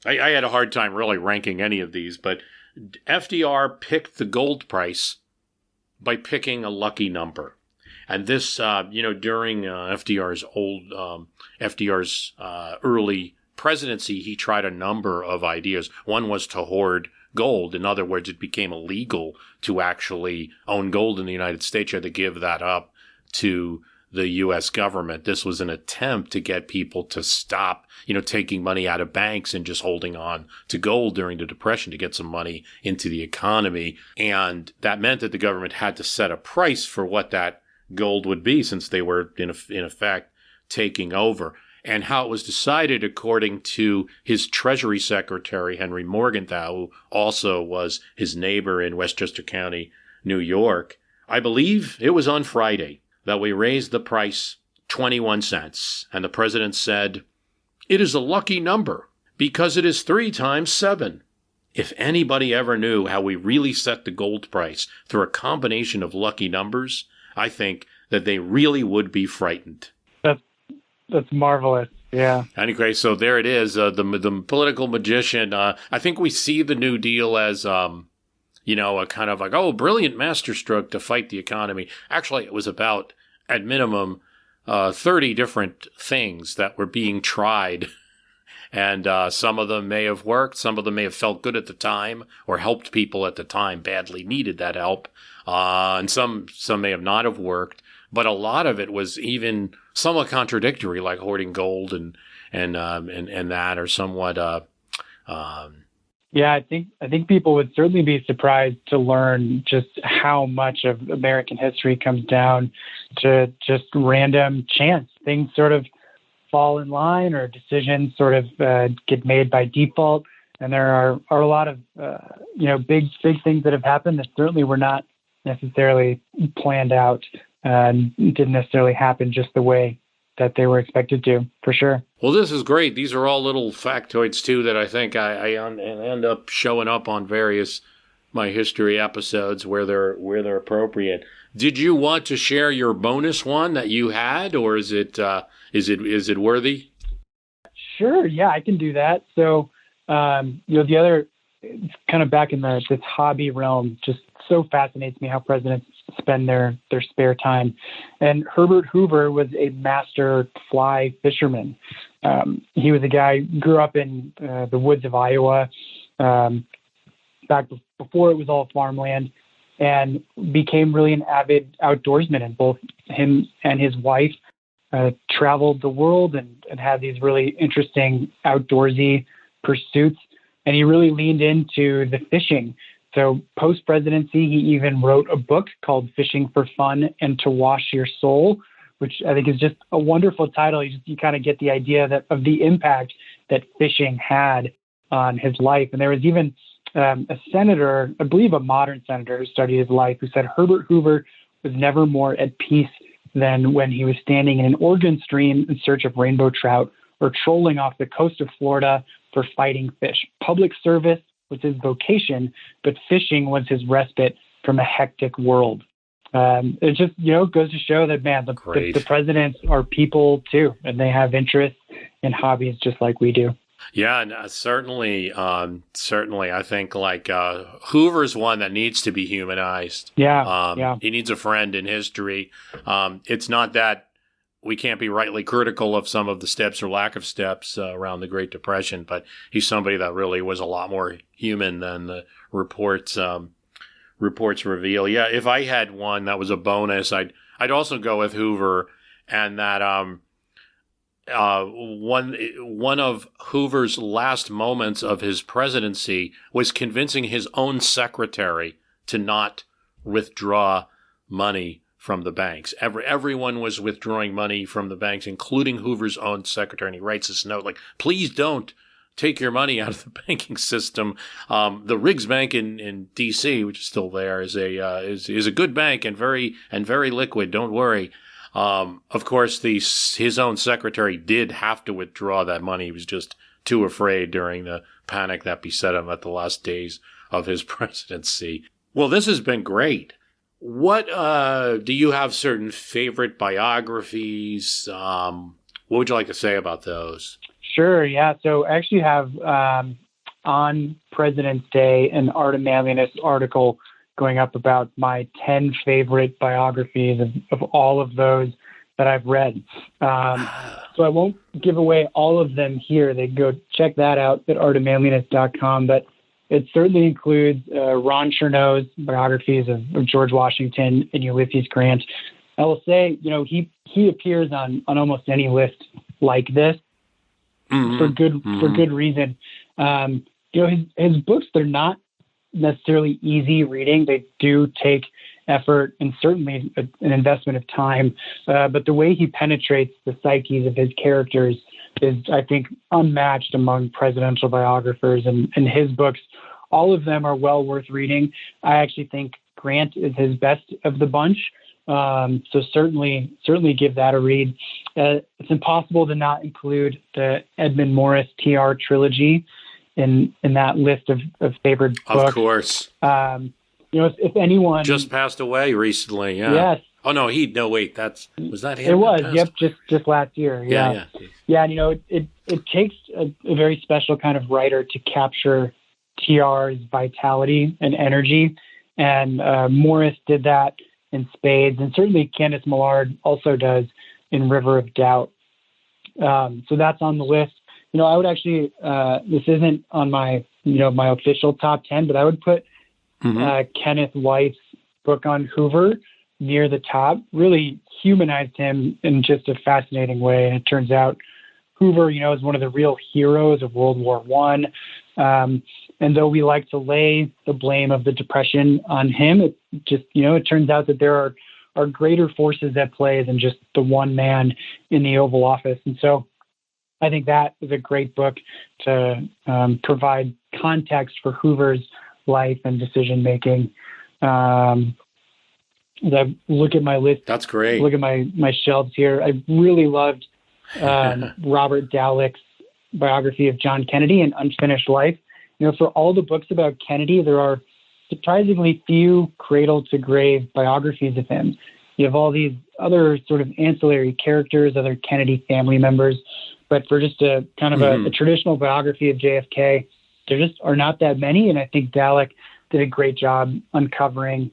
I had a hard time really ranking any of these, but FDR picked the gold price by picking a lucky number. And this, during FDR's early presidency, he tried a number of ideas. One was to hoard gold. In other words, it became illegal to actually own gold in the United States. You had to give that up to the U.S. government. This was an attempt to get people to stop, taking money out of banks and just holding on to gold during the Depression to get some money into the economy. And that meant that the government had to set a price for what that gold would be, since they were, in effect, taking over. And how it was decided, according to his Treasury Secretary, Henry Morgenthau, who also was his neighbor in Westchester County, New York, I believe it was on Friday that we raised the price 21 cents. And the president said, "It is a lucky number because it is 3 times 7. If anybody ever knew how we really set the gold price through a combination of lucky numbers, I think that they really would be frightened." That's marvelous. Yeah. Anyway, so there it is. The political magician. I think we see the New Deal as, a kind of like, brilliant masterstroke to fight the economy. Actually, it was about, at minimum, 30 different things that were being tried. And some of them may have worked. Some of them may have felt good at the time or helped people at the time badly needed that help. And some may have not have worked. But a lot of it was even somewhat contradictory, like hoarding gold and that are somewhat. Yeah, I think people would certainly be surprised to learn just how much of American history comes down to just random chance. Things sort of fall in line, or decisions sort of get made by default. And there are a lot of big things that have happened that certainly were not necessarily planned out. Didn't necessarily happen just the way that they were expected to, for sure. Well, this is great. These are all little factoids, too, that I think I end up showing up on various My History episodes where they're appropriate. Did you want to share your bonus one that you had, or is it worthy? Sure, yeah, I can do that. So, the other, kind of back in this hobby realm, just so fascinates me how presidents spend their spare time. And Herbert Hoover was a master fly fisherman. He was a guy who grew up in the woods of Iowa back before it was all farmland, and became really an avid outdoorsman. And both him and his wife traveled the world and had these really interesting outdoorsy pursuits. And he really leaned into the fishing. So post-presidency, he even wrote a book called Fishing for Fun and to Wash Your Soul, which I think is just a wonderful title. You kind of get the idea of the impact that fishing had on his life. And there was even a senator, I believe a modern senator who studied his life, who said Herbert Hoover was never more at peace than when he was standing in an Oregon stream in search of rainbow trout or trolling off the coast of Florida for fighting fish. Public service was his vocation, but fishing was his respite from a hectic world. It just, goes to show that, man, the presidents are people too, and they have interests and hobbies just like we do. Yeah, and certainly, I think like Hoover's one that needs to be humanized. Yeah. He needs a friend in history. It's not that we can't be rightly critical of some of the steps or lack of steps around the Great Depression, but he's somebody that really was a lot more human than the reports reveal. Yeah, if I had one that was a bonus, I'd also go with Hoover, and that one of Hoover's last moments of his presidency was convincing his own secretary to not withdraw money from the banks. Everyone was withdrawing money from the banks, including Hoover's own secretary. And he writes this note like, please don't take your money out of the banking system. The Riggs Bank in D.C., which is still there, is a good bank and very liquid. Don't worry. Of course, his own secretary did have to withdraw that money. He was just too afraid during the panic that beset him at the last days of his presidency. Well, this has been great. What do you have certain favorite biographies? What would you like to say about those? Sure, yeah. So I actually have on President's Day an Art of Manliness article going up about my 10 favorite biographies of all of those that I've read. So I won't give away all of them here. They can go check that out at artofmanliness.com. But it certainly includes Ron Chernow's biographies of George Washington and Ulysses Grant. I will say, he appears on almost any list like this for good reason. His books, they're not necessarily easy reading. They do take effort and certainly an investment of time. But the way he penetrates the psyches of his characters is, I think, unmatched among presidential biographers. And his books, all of them are well worth reading. I actually think Grant is his best of the bunch. So certainly give that a read. It's impossible to not include the Edmund Morris TR trilogy in that list of favorite books. Of course. If anyone just passed away recently. Yeah. Yes. Oh no, was that him? It was. Yep. Just last year. Yeah. And it takes a very special kind of writer to capture TR's vitality and energy. And Morris did that in spades, and certainly Candace Millard also does in River of Doubt. So that's on the list. I would actually, this isn't on my official top 10, but I would put Kenneth White's book on Hoover near the top. Really humanized him in just a fascinating way. And it turns out Hoover, is one of the real heroes of World War I. And though we like to lay the blame of the Depression on him, it just, it turns out that there are greater forces at play than just the one man in the Oval Office. And so I think that is a great book to provide context for Hoover's life and decision-making. As I look at my list, that's great. Look at my shelves here. I really loved Robert Dowlick's biography of John Kennedy, An Unfinished Life. For all the books about Kennedy, there are surprisingly few cradle-to-grave biographies of him. You have all these other sort of ancillary characters, other Kennedy family members, but for just a kind of a traditional biography of JFK, there just are not that many. And I think Dowlick did a great job uncovering,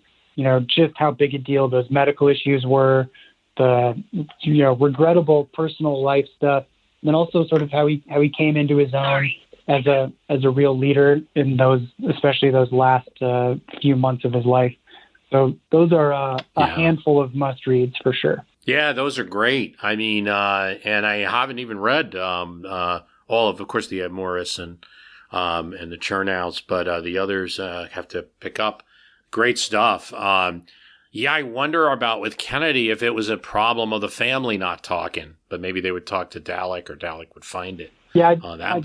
just how big a deal those medical issues were, the, regrettable personal life stuff, and then also sort of how he came into his own as a real leader in those, especially those last few months of his life. So those are a handful of must reads for sure. Yeah, those are great. I mean, and I haven't even read all of course, the Ed Morris and the Chernow's, but the others have to pick up. Great stuff. Yeah, I wonder about with Kennedy if it was a problem of the family not talking, but maybe they would talk to Dalek or Dalek would find it. Yeah,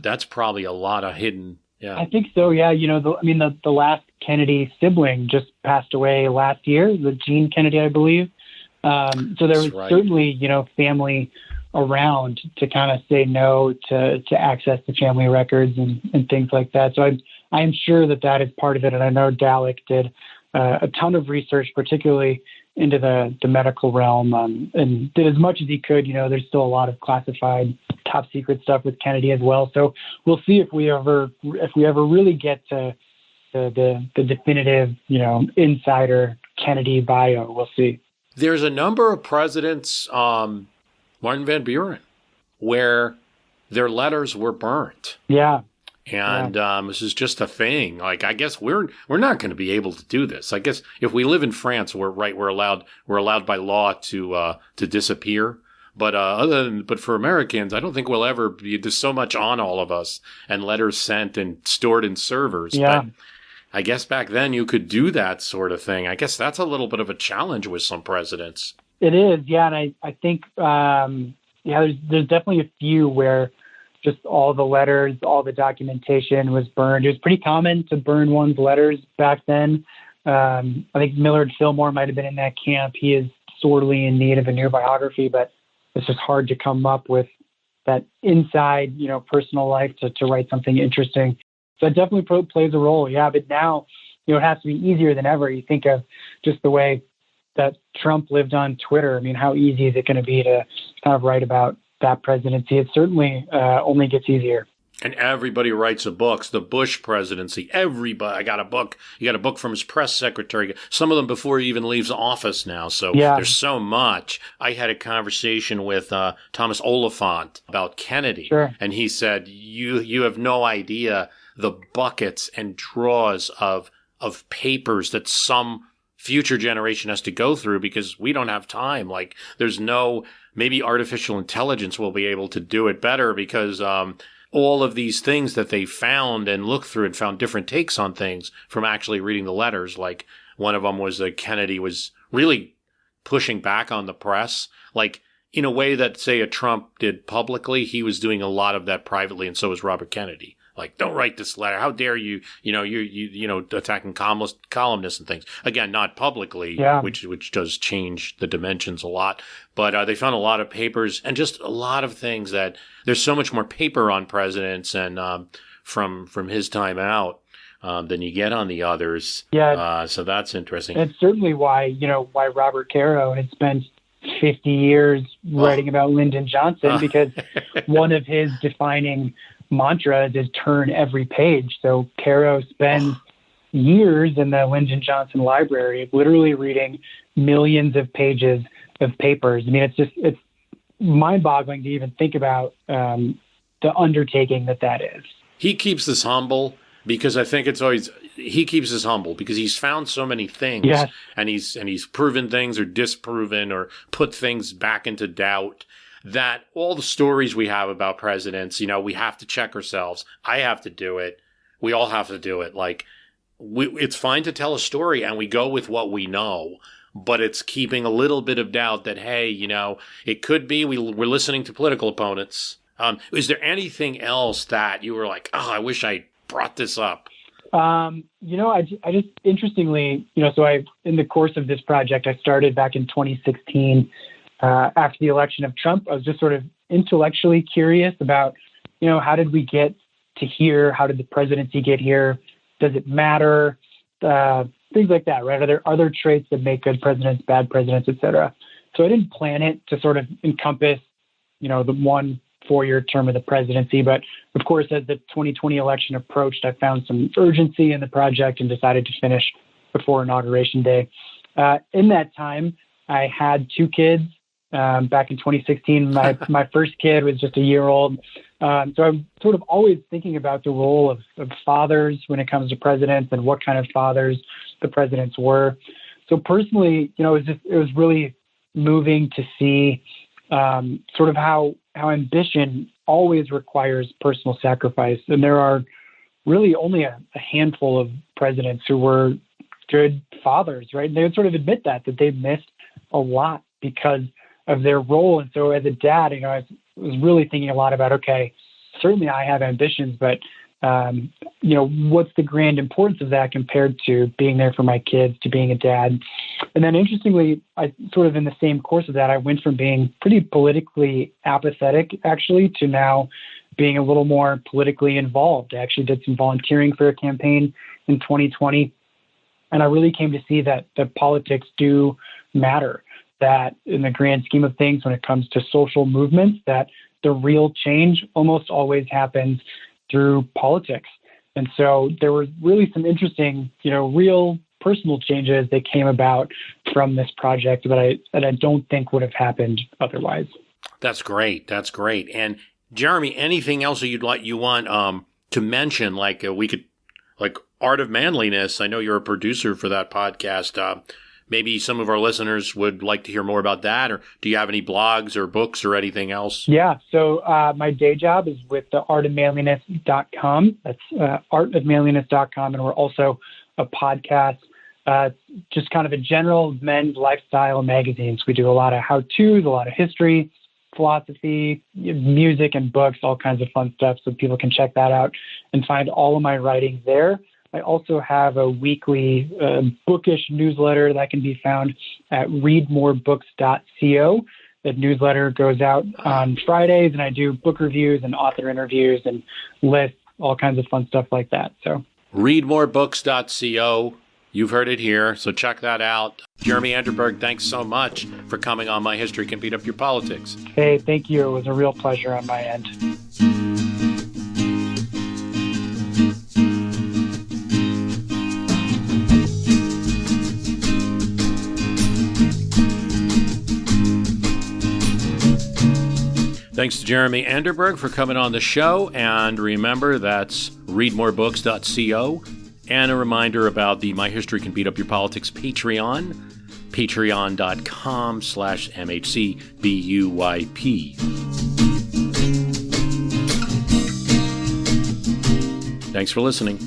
that's probably a lot of hidden. Yeah, I think so. Yeah, the last Kennedy sibling just passed away last year, the Gene Kennedy, I believe. So there was certainly, family around to kind of say no to access to family records and things like that. So I am sure that is part of it. And I know Dalek did a ton of research, particularly into the medical realm, and did as much as he could. There's still a lot of classified top secret stuff with Kennedy as well. So we'll see if we ever really get to the definitive, insider Kennedy bio. We'll see. There's a number of presidents, Martin Van Buren, where their letters were burnt. Yeah. And this is just a thing. Like, I guess we're not going to be able to do this. I guess if we live in France, we're allowed by law to disappear. But for Americans, I don't think we'll ever be. There's so much on all of us, and letters sent and stored in servers. Yeah. But I guess back then you could do that sort of thing. I guess that's a little bit of a challenge with some presidents. It is, yeah, and I think there's definitely a few where just all the letters, all the documentation was burned. It was pretty common to burn one's letters back then. I think Millard Fillmore might have been in that camp. He is sorely in need of a new biography, but it's just hard to come up with that inside, personal life to write something interesting. So it definitely plays a role. Yeah, but now, it has to be easier than ever. You think of just the way that Trump lived on Twitter. I mean, how easy is it going to be to kind of write about that presidency? It certainly only gets easier. And everybody writes books. The Bush presidency, everybody. I got a book. You got a book from his press secretary. Some of them before he even leaves office now. So there's so much. I had a conversation with Thomas Oliphant about Kennedy. Sure. And he said, you have no idea the buckets and drawers of papers that some future generation has to go through because we don't have time. Like, there's maybe artificial intelligence will be able to do it better because all of these things that they found and looked through and found different takes on things from actually reading the letters. Like, one of them was that Kennedy was really pushing back on the press, like in a way that, say, a Trump did publicly. He was doing a lot of that privately, and so was Robert Kennedy. Like, don't write this letter. How dare you, attacking columnists and things. Again, not publicly, which does change the dimensions a lot. But they found a lot of papers and just a lot of things that there's so much more paper on presidents and from his time out than you get on the others. Yeah. So that's interesting. It's certainly why Robert Caro had spent 50 years writing about Lyndon Johnson, because one of his defining mantras is turn every page. So Caro spends years in the Lyndon Johnson library, literally reading millions of pages of papers. I mean, it's mind-boggling to even think about the undertaking that is. He keeps this humble because I think he keeps us humble because he's found so many things. Yes. And he's proven things or disproven or put things back into doubt. That all the stories we have about presidents, we have to check ourselves. I have to do it. We all have to do it. Like, it's fine to tell a story and we go with what we know, but it's keeping a little bit of doubt that, hey, it could be we're listening to political opponents. Is there anything else that you were like, oh, I wish I brought this up? I just interestingly, so in the course of this project, I started back in 2016. After the election of Trump, I was just sort of intellectually curious about, how did we get to here? How did the presidency get here? Does it matter? Things like that, right? Are there traits that make good presidents, bad presidents, et cetera? So I didn't plan it to sort of encompass, the one 4-year term of the presidency. But of course, as the 2020 election approached, I found some urgency in the project and decided to finish before Inauguration Day. In that time, I had 2 kids. Back in 2016, my first kid was just a year old. So I'm sort of always thinking about the role of fathers when it comes to presidents and what kind of fathers the presidents were. So personally, it was really moving to see sort of how ambition always requires personal sacrifice. And there are really only a handful of presidents who were good fathers, right? And they would sort of admit that they missed a lot because of their role. And so as a dad, I was really thinking a lot about, okay, certainly I have ambitions, but what's the grand importance of that compared to being there for my kids, to being a dad? And then interestingly, I sort of in the same course of that, I went from being pretty politically apathetic actually to now being a little more politically involved. I actually did some volunteering for a campaign in 2020. And I really came to see that politics do matter, that in the grand scheme of things, when it comes to social movements, that the real change almost always happens through politics. And so there were really some interesting, real personal changes that came about from this project that I don't think would have happened otherwise. That's great. That's great. And Jeremy, anything else that you want to mention? Like Art of Manliness. I know you're a producer for that podcast. Maybe some of our listeners would like to hear more about that, or do you have any blogs or books or anything else? Yeah. So my day job is with the artofmanliness.com. That's artofmanliness.com. And we're also a podcast, just kind of a general men's lifestyle magazines. We do a lot of how-tos, a lot of history, philosophy, music, and books, all kinds of fun stuff. So people can check that out and find all of my writings there. I also have a weekly bookish newsletter that can be found at readmorebooks.co. That newsletter goes out on Fridays, and I do book reviews and author interviews and lists, all kinds of fun stuff like that. So readmorebooks.co. You've heard it here, so check that out. Jeremy Anderberg, thanks so much for coming on My History Can Beat Up Your Politics. Hey, thank you. It was a real pleasure on my end. Thanks to Jeremy Anderberg for coming on the show. And remember, that's readmorebooks.co. And a reminder about the My History Can Beat Up Your Politics Patreon, patreon.com/MHCBUYP. Thanks for listening.